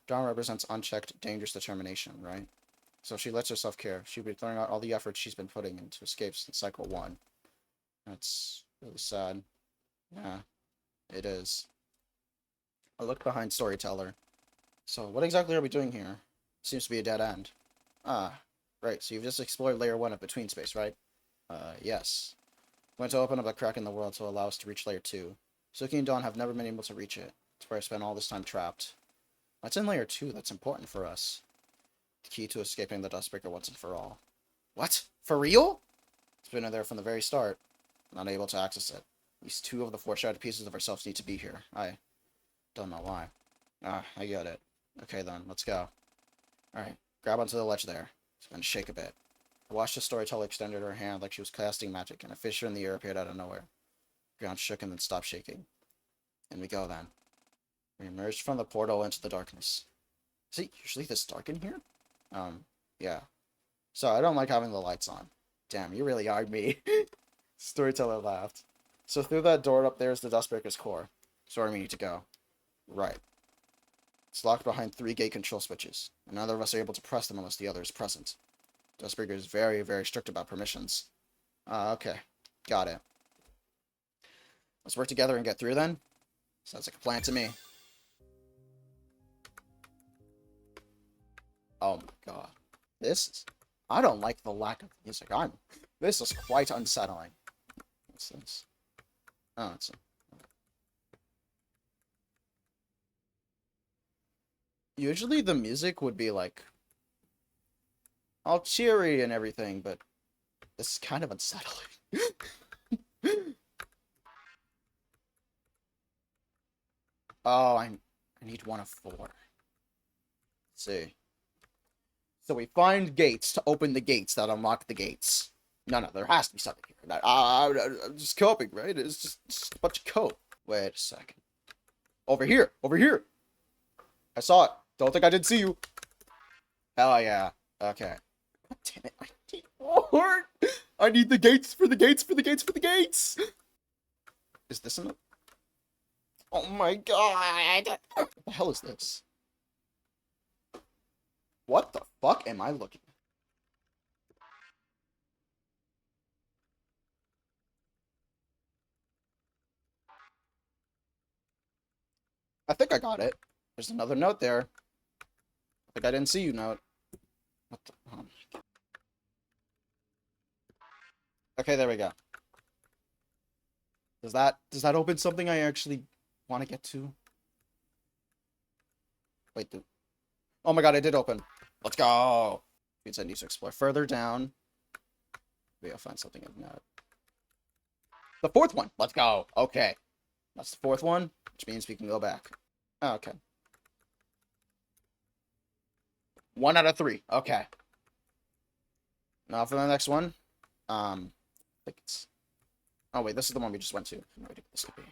Dawn represents unchecked, dangerous determination, right? So if she lets herself care, she'd be throwing out all the effort she's been putting into escapes in Cycle 1. That's really sad. Yeah, it is. I look behind Storyteller. So what exactly are we doing here? Seems to be a dead end. Ah, right, so you've just explored Layer 1 of Between Space, right? Yes. I'm going to open up a crack in the world to allow us to reach Layer 2. Suki and Dawn have never been able to reach it. It's where I spent all this time trapped. What's in Layer 2 that's important for us? The key to escaping the Dustbreaker once and for all. What? For real? It's been in there from the very start. Not able to access it. At least 2 of the 4 shattered pieces of ourselves need to be here. I don't know why. I get it. Okay then, let's go. Alright, grab onto the ledge there. And shake a bit. I watched the Storyteller extended her hand like she was casting magic, and a fissure in the air appeared out of nowhere. The ground shook and then stopped shaking. In we go then. We emerged from the portal into the darkness. Is it usually this dark in here? Yeah. So I don't like having the lights on. Damn, you really are me. Storyteller laughed. So through that door up there is the Dustbreaker's core. So where we need to go. Right. It's locked behind 3 gate control switches, and neither of us are able to press them unless the other is present. Dustbreaker is very, very strict about permissions. Okay. Got it. Let's work together and get through then? Sounds like a plan to me. Oh my god. I don't like the lack of music. This is quite unsettling. What's this? Oh, it's usually the music would be like all cheery and everything, but this is kind of unsettling. Oh, I need 1 of 4. Let's see. So we find gates to open the gates that unlock the gates. No, there has to be something here. I'm just coping, right? It's just a bunch of code. Wait a second. Over here! I saw it. Don't think I didn't see you. Hell yeah. Okay. God damn it. I need more. I need the gates for the gates. Is this enough? Oh my god. What the hell is this? What the fuck am I looking at? I think I got it. There's another note there. I think I didn't see you note. What the? Oh. Okay, there we go. Does that open something I actually want to get to? Wait, oh my god, it did open. Let's go. Means I need to explore further down. Maybe I'll find something in that. The fourth one. Let's go. Okay. That's the fourth one, which means we can go back. Oh, okay. 1 out of 3. Okay. Now for the next one. I think it's... Oh, wait, this is the one we just went to. No idea what this could be.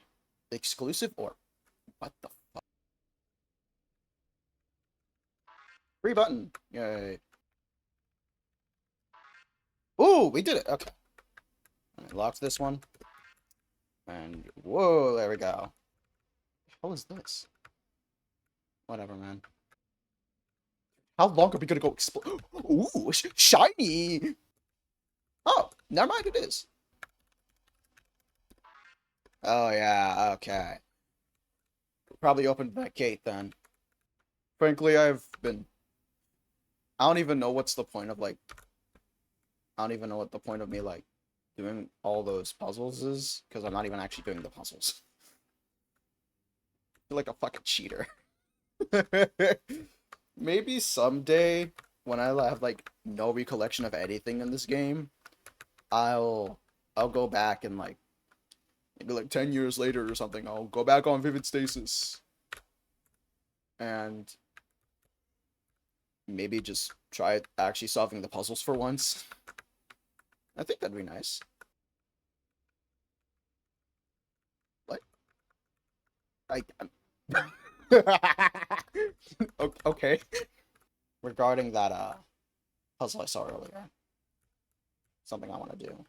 Exclusive or... What the fuck? Free button. Yay. Ooh, we did it. Okay. I locked this one. And, whoa, there we go. What is this? Whatever, man. How long are we gonna go explore? Ooh, shiny! Oh, never mind, it is. Oh, yeah, okay. Probably opened that gate, then. Frankly, I don't even know what's the point of, like... I don't even know what the point of me, like, doing all those puzzles is, because I'm not even actually doing the puzzles. I feel like a fucking cheater. Maybe someday, when I have, like, no recollection of anything in this game, I'll go back and, like, maybe, like, 10 years later or something, I'll go back on Vivid Stasis. And maybe just try actually solving the puzzles for once. I think that'd be nice. What? Okay. Regarding that puzzle I saw earlier, something I want to do.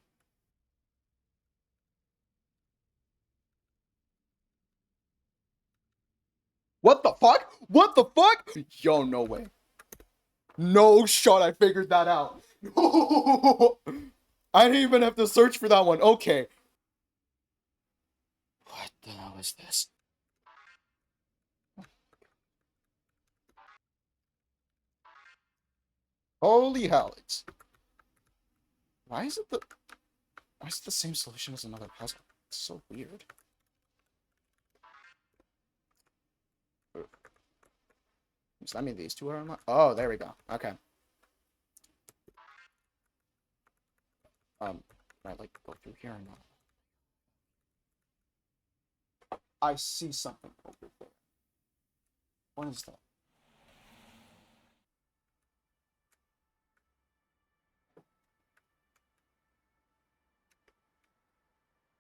What the fuck? What the fuck? Yo, no way. No shot, I figured that out. I didn't even have to search for that one. Okay. What the hell is this? Holy hell, it's... Why is it the same solution as another puzzle? It's so weird. Does that mean these two are unlocked? Oh, there we go. Okay. Right, like, go through here or not? I see something over there. What is that?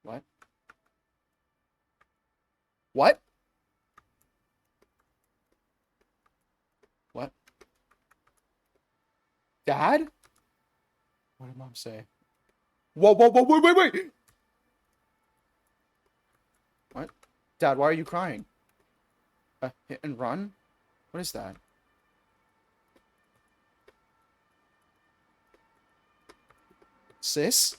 What? What? What? Dad? What did Mom say? Whoa, whoa, whoa, wait! What? Dad, why are you crying? Hit and run? What is that? Sis?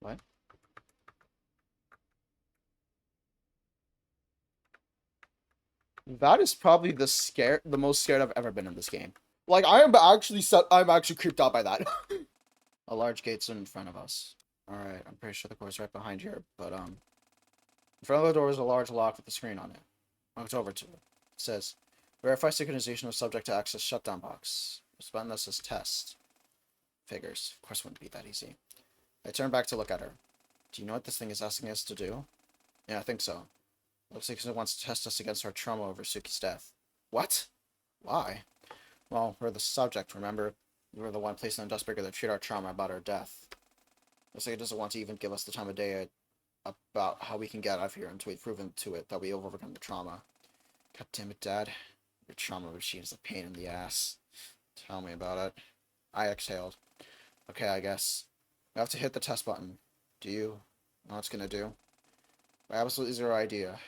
What? That is probably the most scared I've ever been in this game. Like, I'm actually creeped out by that. A large gate's in front of us. Alright, I'm pretty sure the door's right behind here, but, in front of the door is a large lock with a screen on it. I walked over to it. It says, verify synchronization of subject to access shutdown box. This button that says test. Figures. Of course it wouldn't be that easy. I turned back to look at her. Do you know what this thing is asking us to do? Yeah, I think so. Looks like it wants to test us against our trauma over Suki's death. What? Why? Well, we're the subject, remember? We were the one placed in the dustbreaker that treated our trauma about her death. Looks like it doesn't want to even give us the time of day about how we can get out of here until we've proven to it that we have overcome the trauma. God damn it, Dad. Your trauma machine is a pain in the ass. Tell me about it. I exhaled. Okay, I guess. We have to hit the test button. Do you know what it's gonna do? I have absolutely zero idea.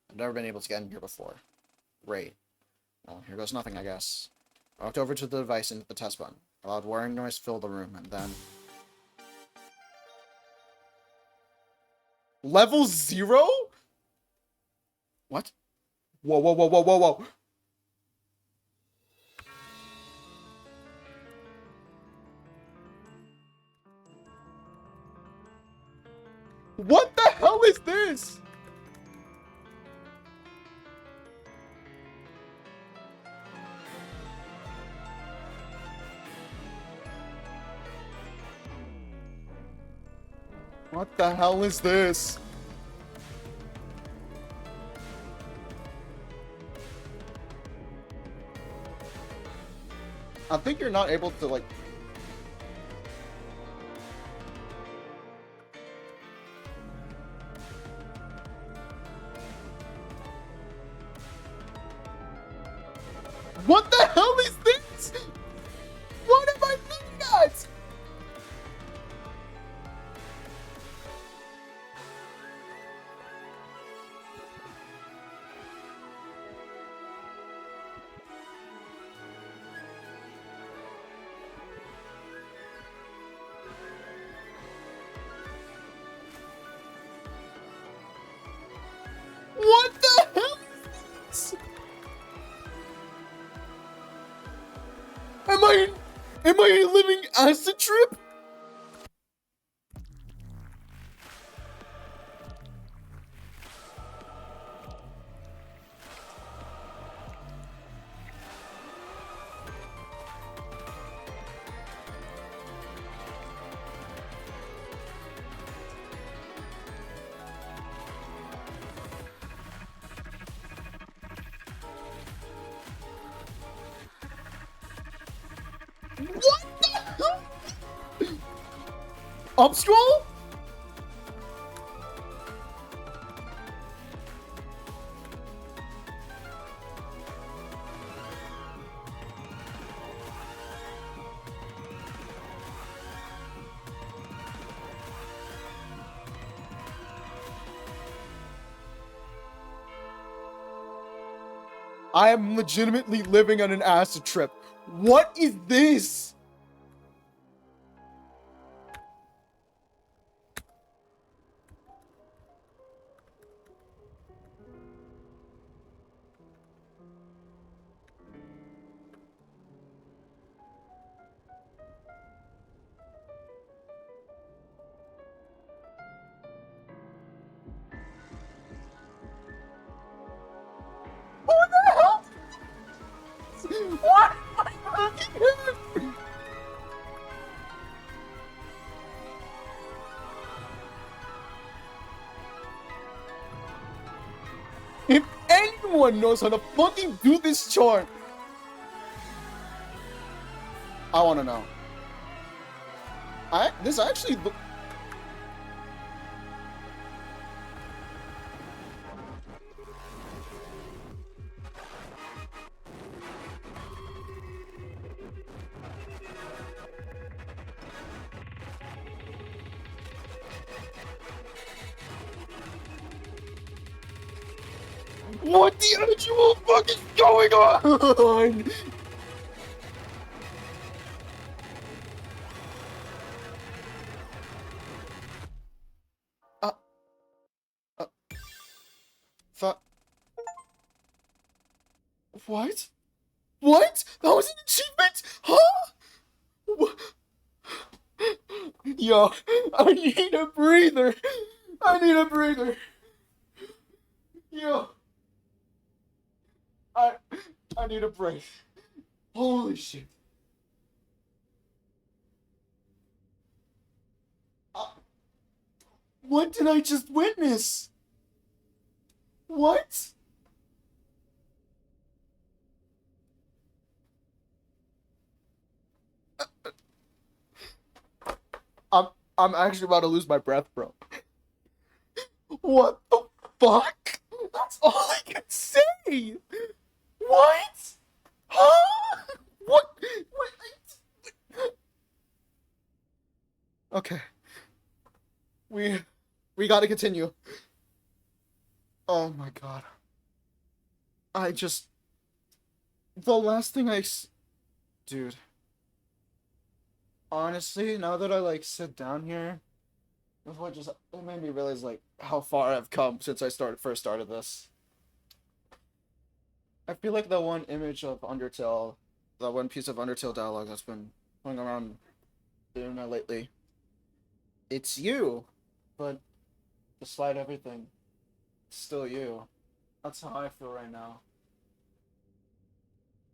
I've never been able to get in here before. Great. Well, here goes nothing, I guess. I walked over to the device and hit the test button. A loud whirring noise filled the room, and then... Level 0? What? Whoa, whoa, whoa, whoa, whoa, whoa. What the hell is this? What the hell is this? I think you're not able to, like... What the hell is this? What am I looking at? What the hell is this? Am I living acid trip? What the hell? Up scroll? I am legitimately living on an acid trip. What is this? What the hell? What am I looking at? If anyone knows how to fucking do this chart, I want to know. This actually look. What the actual fuck is going on? What? What? That was an achievement? Huh? Yo, I need a breather. I need a breather. Yo. I need a break. Holy shit. What did I just witness? What? I'm actually about to lose my breath, bro. What the fuck? That's all I can say. What? Huh? What? Okay. We gotta continue. Oh my god. The last thing dude. Honestly, now that I like sit down here, with what just it made me realize like how far I've come since I first started this. I feel like the one image of Undertale, the one piece of Undertale dialogue that's been going around the internet lately. It's you, but despite everything, it's still you. That's how I feel right now.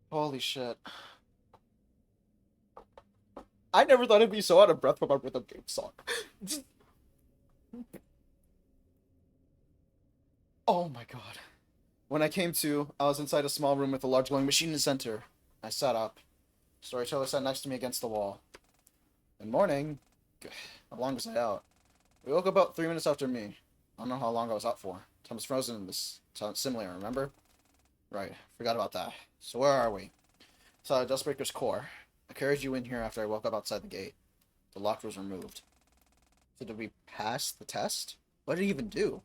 Holy shit. I never thought I'd be so out of breath from a rhythm game song. Oh my god. When I came to, I was inside a small room with a large glowing machine in the center. I sat up. Storyteller sat next to me against the wall. Good morning. How long was I out? We woke about 3 minutes after me. I don't know how long I was out for. Time was frozen in this simulator, remember? Right, forgot about that. So where are we? Saw Dustbreaker's core. I carried you in here after I woke up outside the gate. The lock was removed. So did we pass the test? What did it even do?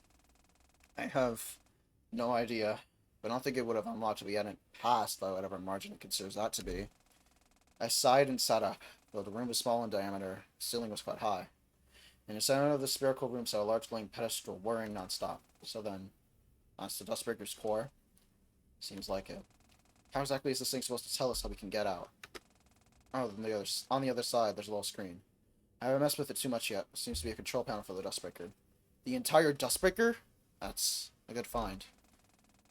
I have no idea. But I don't think it would have unlocked if we hadn't passed by whatever margin it considers that to be. I sighed and sat up. Though the room was small in diameter, the ceiling was quite high. In the center of the spherical room sat a large glowing pedestal whirring non-stop. So then, that's the Dustbreaker's core? Seems like it. How exactly is this thing supposed to tell us how we can get out? Oh, on the other side, there's a little screen. I haven't messed with it too much yet. It seems to be a control panel for the Dustbreaker. The entire Dustbreaker? That's a good find.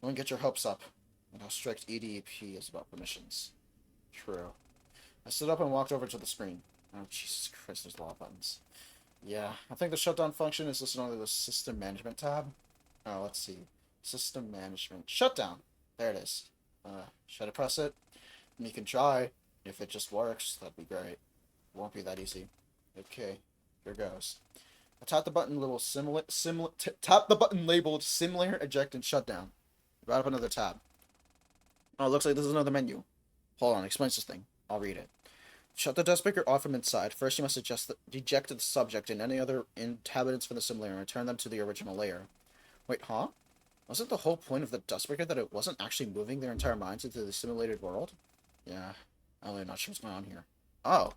Don't get your hopes up and how strict EDP is about permissions. True. I stood up and walked over to the screen. Oh, Jesus Christ, there's a lot of buttons. Yeah, I think the shutdown function is listed under the System Management tab. Oh, let's see. System Management. Shutdown! There it is. Should I press it? You can try. If it just works, that'd be great. It won't be that easy. Okay, here goes. I tapped the button tap the button labeled Simulator Eject and Shutdown. Brought up another tab. Oh, it looks like this is another menu. Hold on, explains this thing. I'll read it. Shut the Dustbreaker off from inside. First, you must eject the subject and any other inhabitants from the simulator and return them to the original layer. Wait, huh? Wasn't the whole point of the Dustbreaker that it wasn't actually moving their entire minds into the simulated world? Yeah, I'm really not sure what's going on here. Oh.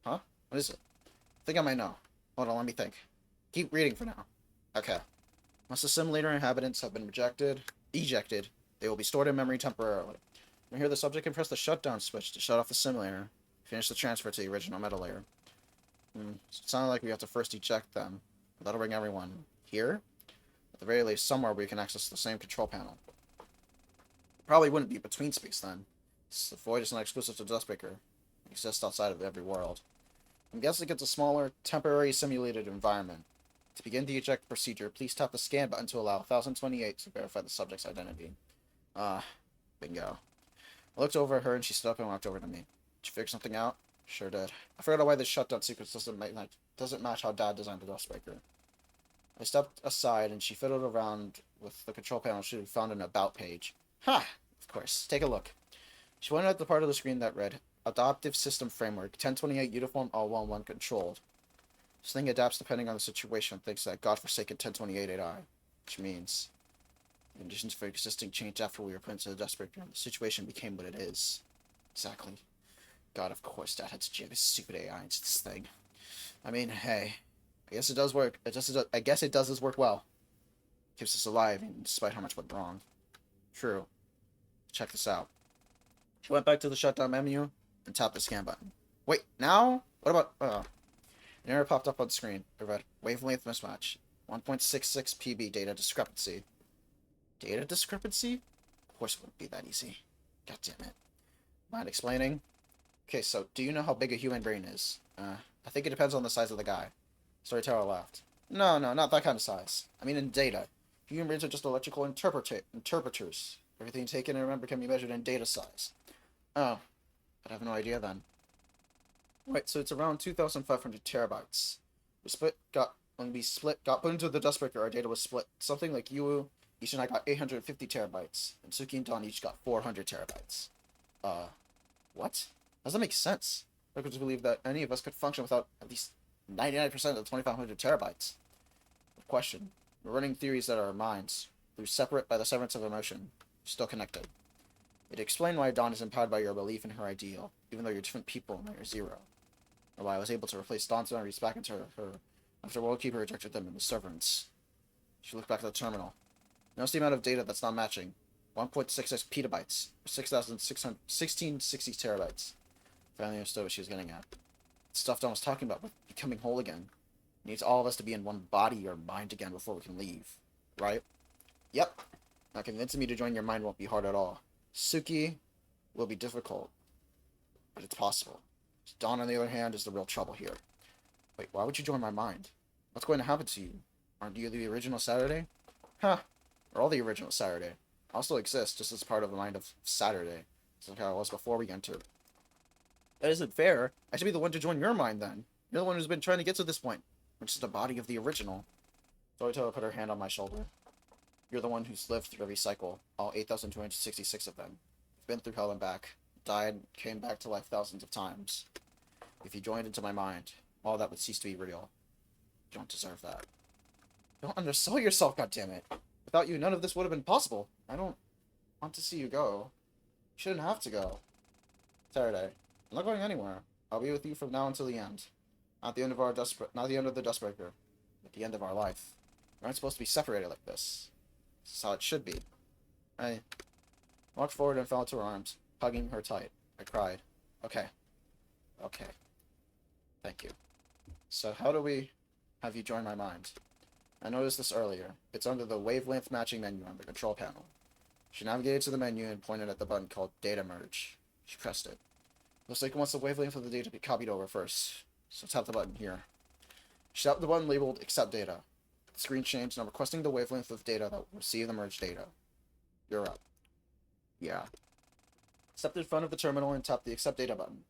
Huh? What is it? I think I might know. Hold on, let me think. Keep reading for now. Okay. Once the simulator inhabitants have been ejected, they will be stored in memory temporarily. From here, the subject can press the shutdown switch to shut off the simulator. Finish the transfer to the original meta layer. It sounds like we have to first eject them. That'll bring everyone here. At the very least, somewhere we can access the same control panel. Probably wouldn't be between space then. The void is not exclusive to Dustbreaker. It exists outside of every world. I'm guessing it's a smaller, temporary simulated environment. To begin the eject procedure, please tap the scan button to allow 1028 to verify the subject's identity. Bingo. I looked over at her and she stood up and walked over to me. Did you figure something out? Sure did. I figured out why this shutdown sequence doesn't match how Dad designed the Dustbreaker. I stepped aside and she fiddled around with the control panel she found an About page. Ha! Of course. Take a look. She pointed at the part of the screen that read, Adaptive System Framework, 1028 Uniform All-1-1 Controlled. This thing adapts depending on the situation, thanks to that godforsaken 1028 AI. Which means, the conditions for existing changed after we were put into the Dustbreaker, and the situation became what it is. Exactly. God, of course, Dad had to jam his stupid AI into this thing. I mean, hey, I guess it does work. I guess it does work well. Keeps us alive, despite how much went wrong. True. Check this out. She went back to the shutdown menu and tapped the scan button. Wait, now? What about... An error popped up on the screen. It read, wavelength mismatch. 1.66 PB data discrepancy. Data discrepancy? Of course it wouldn't be that easy. God damn it. Mind explaining? Okay, so do you know how big a human brain is? I think it depends on the size of the guy. Storyteller laughed. No, not that kind of size. I mean in data. Human brains are just electrical interpreters. Everything taken and remembered can be measured in data size. Oh, but I have no idea then. Right, so it's around 2,500 terabytes. When we got put into the Dustbreaker, our data was split. Something like you, Ish and I got 850 terabytes, and Suki and Don each got 400 terabytes. What? How does that make sense? I could believe that any of us could function without at least 99% of the 2,500 terabytes. Question. We're running theories that our minds, though separate by the severance of emotion, are still connected. It explained why Dawn is empowered by your belief in her ideal, even though you're different people and you're zero. or why I was able to replace Dawn's memories back into her after Worldkeeper rejected them in the servants. She looked back at the terminal. Notice the amount of data that's not matching. 1.66 petabytes, or 1660 terabytes. Finally understood what she was getting at. The stuff Dawn was talking about with becoming whole again. It needs all of us to be in one body or mind again before we can leave. Right? Yep. Now convincing me to join your mind won't be hard at all. Suki will be difficult, but it's possible. Dawn, on the other hand, is the real trouble here. Wait, why would you join my mind? What's going to happen to you? Aren't you the original Saturday? Huh. We're all the original Saturday. I'll still exist, just as part of the mind of Saturday. Just like how I was before we entered. That isn't fair. I should be the one to join your mind, then. You're the one who's been trying to get to this point. We're just the body of the original. Zoito put her hand on my shoulder. You're the one who's lived through every cycle, all 8,266 of them. You've been through hell and back, died, came back to life thousands of times. If you joined into my mind, all that would cease to be real. You don't deserve that. You don't undersell yourself, goddammit. Without you, none of this would have been possible. I don't want to see you go. You shouldn't have to go. Saturday. I'm not going anywhere. I'll be with you from now until the end. Not the end of our not the end of the Dustbreaker, but the end of our life. We aren't supposed to be separated like this. This is how it should be. I walked forward and fell into her arms, hugging her tight. I cried. Okay. Okay. Thank you. So how do we have you join my mind? I noticed this earlier. It's under the wavelength matching menu on the control panel. She navigated to the menu and pointed at the button called Data Merge. She pressed it. Looks like it wants the wavelength of the data to be copied over first. So tap the button here. She tapped the button labeled Accept Data. The screen changed, and I'm requesting the wavelength of data that will receive the merged data. You're up. Yeah. Stepped in front of the terminal and tapped the Accept Data button.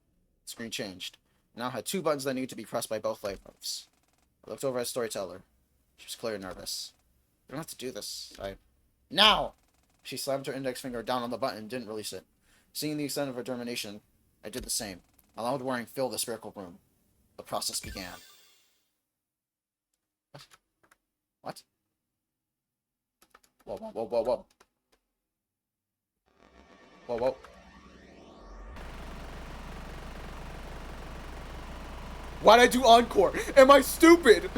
The screen changed. I now had two buttons that need to be pressed by both wavelengths. I looked over at Storyteller. She was clearly nervous. You don't have to do this. Now! She slammed her index finger down on the button and didn't release it. Seeing the extent of her determination, I did the same. A loud whirring filled the spherical room. The process began. What? Whoa, whoa, whoa, whoa, whoa. Whoa, whoa. Why'd I do Encore? Am I stupid?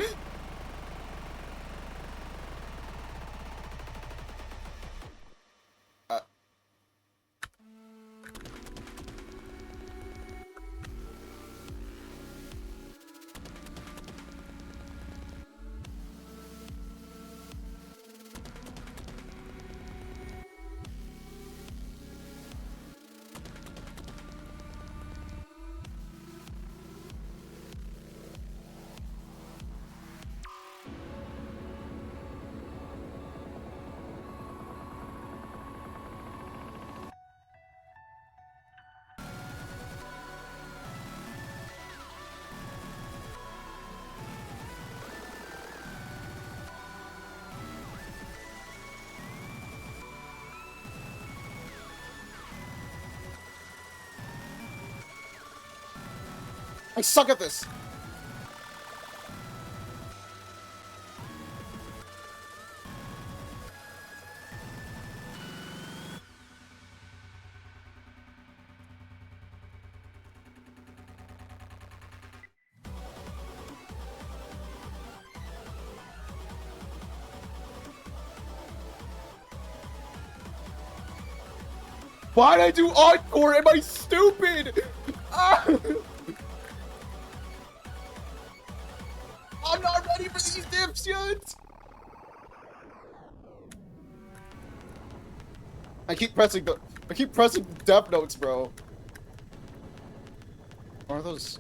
I suck at this! Why'd I do Encore? Am I stupid? Ah! I'm not ready for these dips yet! I keep pressing death notes, bro. What are those?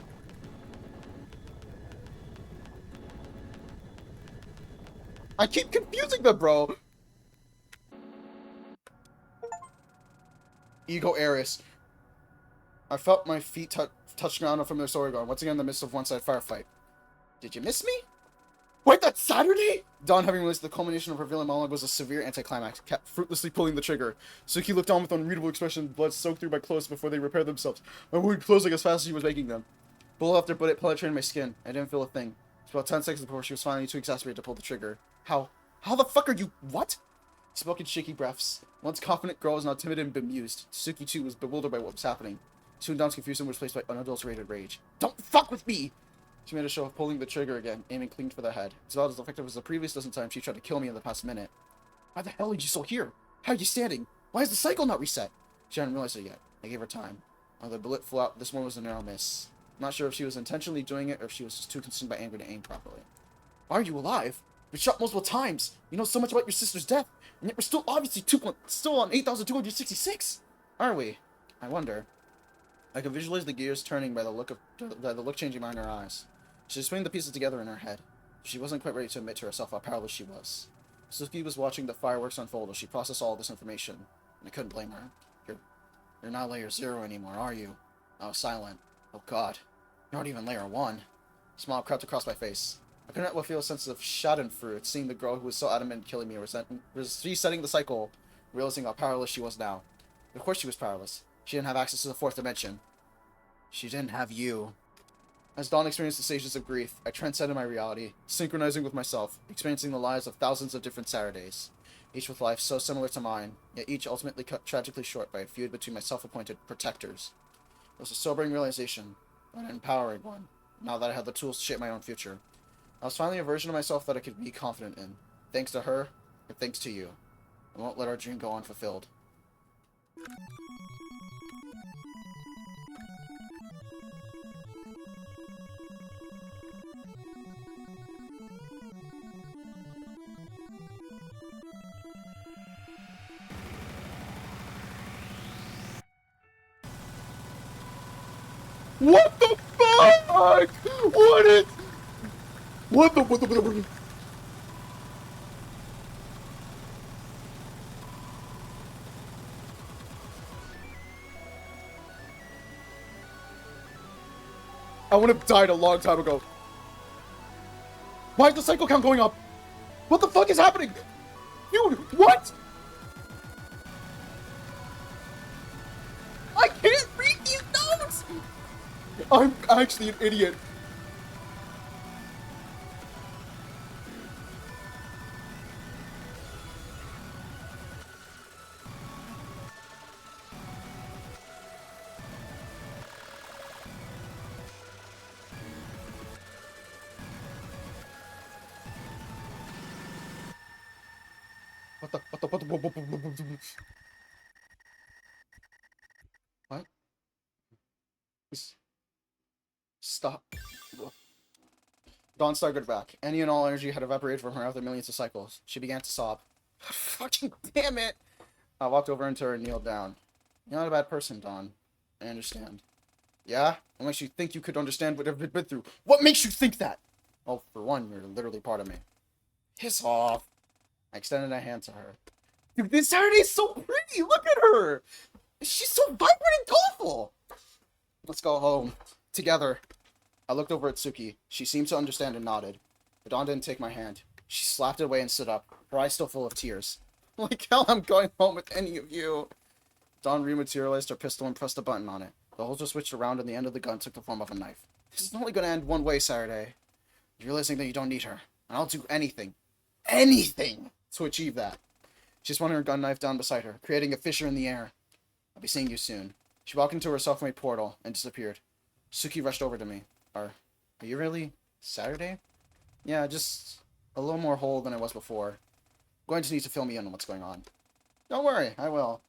I keep confusing them, bro. Ego Ares. I felt my feet touch ground from their sword guard, once again in the midst of one-side firefight. Did you miss me? Wait, that's Saturday? Dawn, having released the culmination of her villain monologue, was a severe anticlimax, kept fruitlessly pulling the trigger. Suki looked on with unreadable expression, blood soaked through my clothes before they repaired themselves. My wound closing as fast as she was making them. Bullet after bullet penetrated my skin. I didn't feel a thing. It was about 10 seconds before she was finally too exasperated to pull the trigger. How the fuck are you? What? Spoke in shaky breaths. Once confident girl was now timid and bemused. Suki, too, was bewildered by what was happening. Soon Dawn's confusion was replaced by unadulterated rage. Don't fuck with me! She made a show of pulling the trigger again, aiming clean for the head. It's about as effective as the previous dozen times she tried to kill me in the past minute. Why the hell are you still here? How are you standing? Why is the cycle not reset? She hadn't realized it yet. I gave her time. The bullet flew out. This one was a narrow miss. I'm not sure if she was intentionally doing it or if she was just too consumed by anger to aim properly. Why are you alive? You've shot multiple times. You know so much about your sister's death, and yet we're still obviously still on 8,266. Are we? I wonder. I could visualize the gears turning by the look changing behind her eyes. She was putting the pieces together in her head. She wasn't quite ready to admit to herself how powerless she was. Suki was watching the fireworks unfold as she processed all this information, and I couldn't blame her. You're not layer 0 anymore, are you? I was silent. Oh god. You're not even layer 1. A smile crept across my face. I couldn't help but feel a sense of schadenfreude seeing the girl who was so adamant in killing me resetting the cycle, realizing how powerless she was now. Of course she was powerless. She didn't have access to the 4th dimension. She didn't have you. As Dawn experienced the stages of grief, I transcended my reality, synchronizing with myself, experiencing the lives of thousands of different Saturdays, each with life so similar to mine, yet each ultimately cut tragically short by a feud between my self-appointed protectors. It was a sobering realization, but an empowering one, now that I had the tools to shape my own future. I was finally a version of myself that I could be confident in, thanks to her, and thanks to you. I won't let our dream go unfulfilled. What the fuck? What the? I would have died a long time ago. Why is the cycle count going up? What the fuck is happening? Dude, what? I can't read these notes! I'm actually an idiot. What? Stop. Dawn staggered back. Any and all energy had evaporated from her after millions of cycles. She began to sob. Fucking damn it! I walked over into her and kneeled down. You're not a bad person, Dawn. I understand. Yeah? What makes you think you could understand what I've been through? What makes you think that? Well, for one, you're literally part of me. Piss off. I extended a hand to her. Dude, this Saturday is so pretty! Look at her! She's so vibrant and colorful! Let's go home. Together. I looked over at Suki. She seemed to understand and nodded. But Dawn didn't take my hand. She slapped it away and stood up, her eyes still full of tears. Like hell I'm going home with any of you. Dawn rematerialized her pistol and pressed a button on it. The holster switched around and the end of the gun took the form of a knife. This is only going to end one way, Saturday. Realizing that you don't need her. And I'll do anything. Anything! To achieve that. She swung her gun knife down beside her, creating a fissure in the air. I'll be seeing you soon. She walked into her self-made portal and disappeared. Suki rushed over to me. Are you really Saturday? Yeah, just a little more whole than I was before. Going to need to fill me in on what's going on. Don't worry, I will.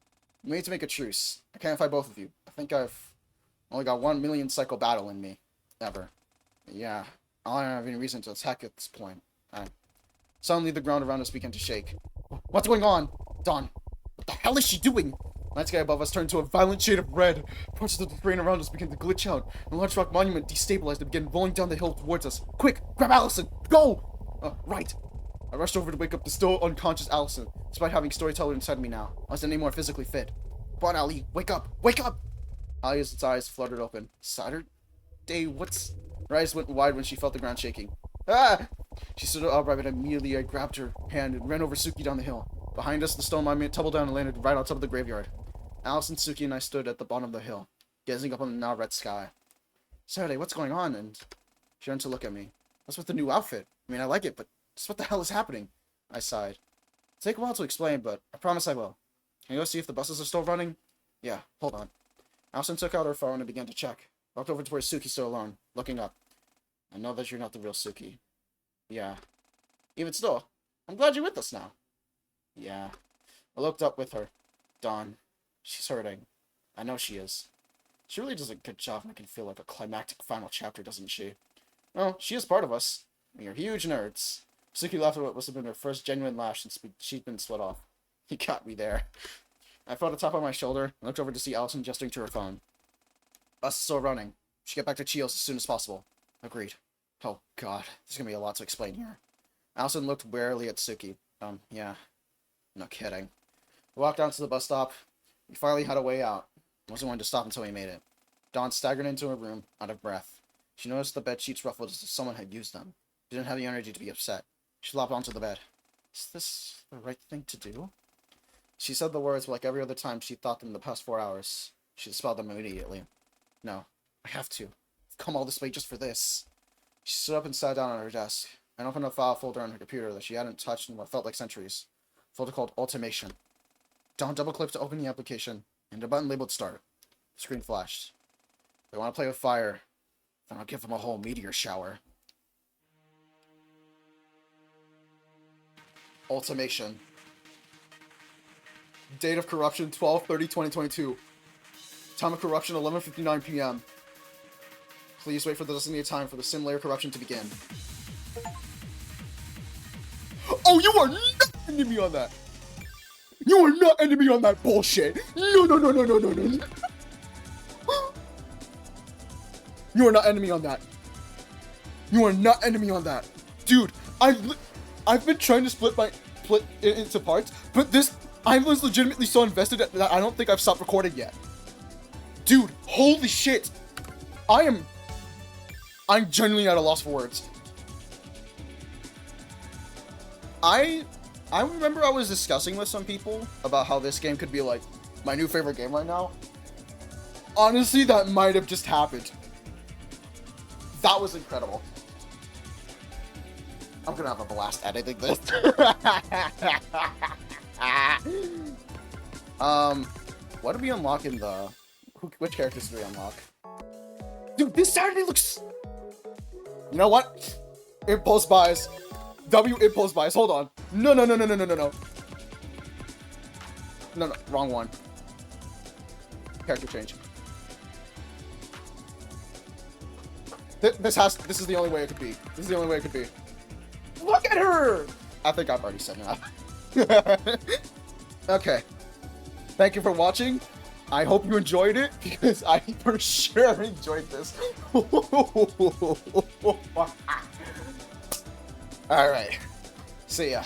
We need to make a truce. I can't fight both of you. I think I've only got 1 million cycle battle in me. Ever. Yeah, I don't have any reason to attack at this point. Suddenly the ground around us began to shake. What's going on? Dawn, what the hell is she doing? The night sky above us turned to a violent shade of red. Parts of the terrain around us began to glitch out. A large rock monument destabilized and began rolling down the hill towards us. Quick, grab Allison! Go! Right. I rushed over to wake up the still unconscious Allison, despite having storyteller inside me now. I wasn't any more physically fit. Come on, Allie, wake up! Wake up! Allie's eyes fluttered open. Saturday, what's... Her eyes went wide when she felt the ground shaking. Ah! She stood upright, and immediately I grabbed her hand and ran over Suki down the hill. Behind us, the stone monument tumbled down and landed right on top of the graveyard. Allison, Suki, and I stood at the bottom of the hill, gazing up on the now red sky. Saturday, what's going on? And she turned to look at me. What's with the new outfit? I mean, I like it, but just what the hell is happening? I sighed. It'll take a while to explain, but I promise I will. Can you go see if the buses are still running? Yeah, hold on. Allison took out her phone and began to check. Walked over to where Suki stood alone, looking up. I know that you're not the real Suki. Yeah. Even still, I'm glad you're with us now. Yeah. I looked up with her. Dawn. She's hurting. I know she is. She really does a good job making it feel like a climactic final chapter, doesn't she? Well, she is part of us. We are huge nerds. Suki laughed at what must have been her first genuine laugh since she'd been split off. He got me there. I felt a tap on my shoulder and looked over to see Allison gesturing to her phone. Bus is still running. We should get back to Chios as soon as possible. Agreed. Oh, God. There's gonna be a lot to explain here. Allison looked warily at Suki. Yeah. No kidding. We walked down to the bus stop. We finally had a way out. I wasn't going to stop until we made it. Dawn staggered into her room, out of breath. She noticed the bed sheets ruffled as if someone had used them. She didn't have the energy to be upset. She flopped onto the bed. Is this the right thing to do? She said the words like every other time she thought them in the past 4 hours. She dispelled them immediately. No, I have to. I've come all this way just for this. She stood up and sat down on her desk and opened a file folder on her computer that she hadn't touched in what felt like centuries. A folder called Automation. Dawn double-clicked to open the application, and a button labeled Start. The screen flashed. If they want to play with fire, then I'll give them a whole meteor shower. Automation. Date of corruption 12/30/2022. Time of corruption 11:59 p.m. Please wait for the designated time for the sim layer corruption to begin. Oh, you are not ending me on that! You are not ending me on that bullshit! No, no, no, no, no, no, no. You are not ending me on that. You are not ending me on that. Dude, I've been trying to split it into parts, but I was legitimately so invested that I don't think I've stopped recording yet. Dude, holy shit. I'm genuinely at a loss for words. I remember I was discussing with some people about how this game could be like my new favorite game right now. Honestly, that might have just happened. That was incredible. I'm gonna have a blast editing this. What did we unlock in the... Which characters did we unlock? Dude, this Saturday looks... You know what? Impulse buys. Impulse buys. Hold on. No. No, wrong one. Character change. This is the only way it could be. This is the only way it could be. Look at her! I think I've already said enough. Okay. Thank you for watching. I hope you enjoyed it, because I for sure enjoyed this. Alright. See ya.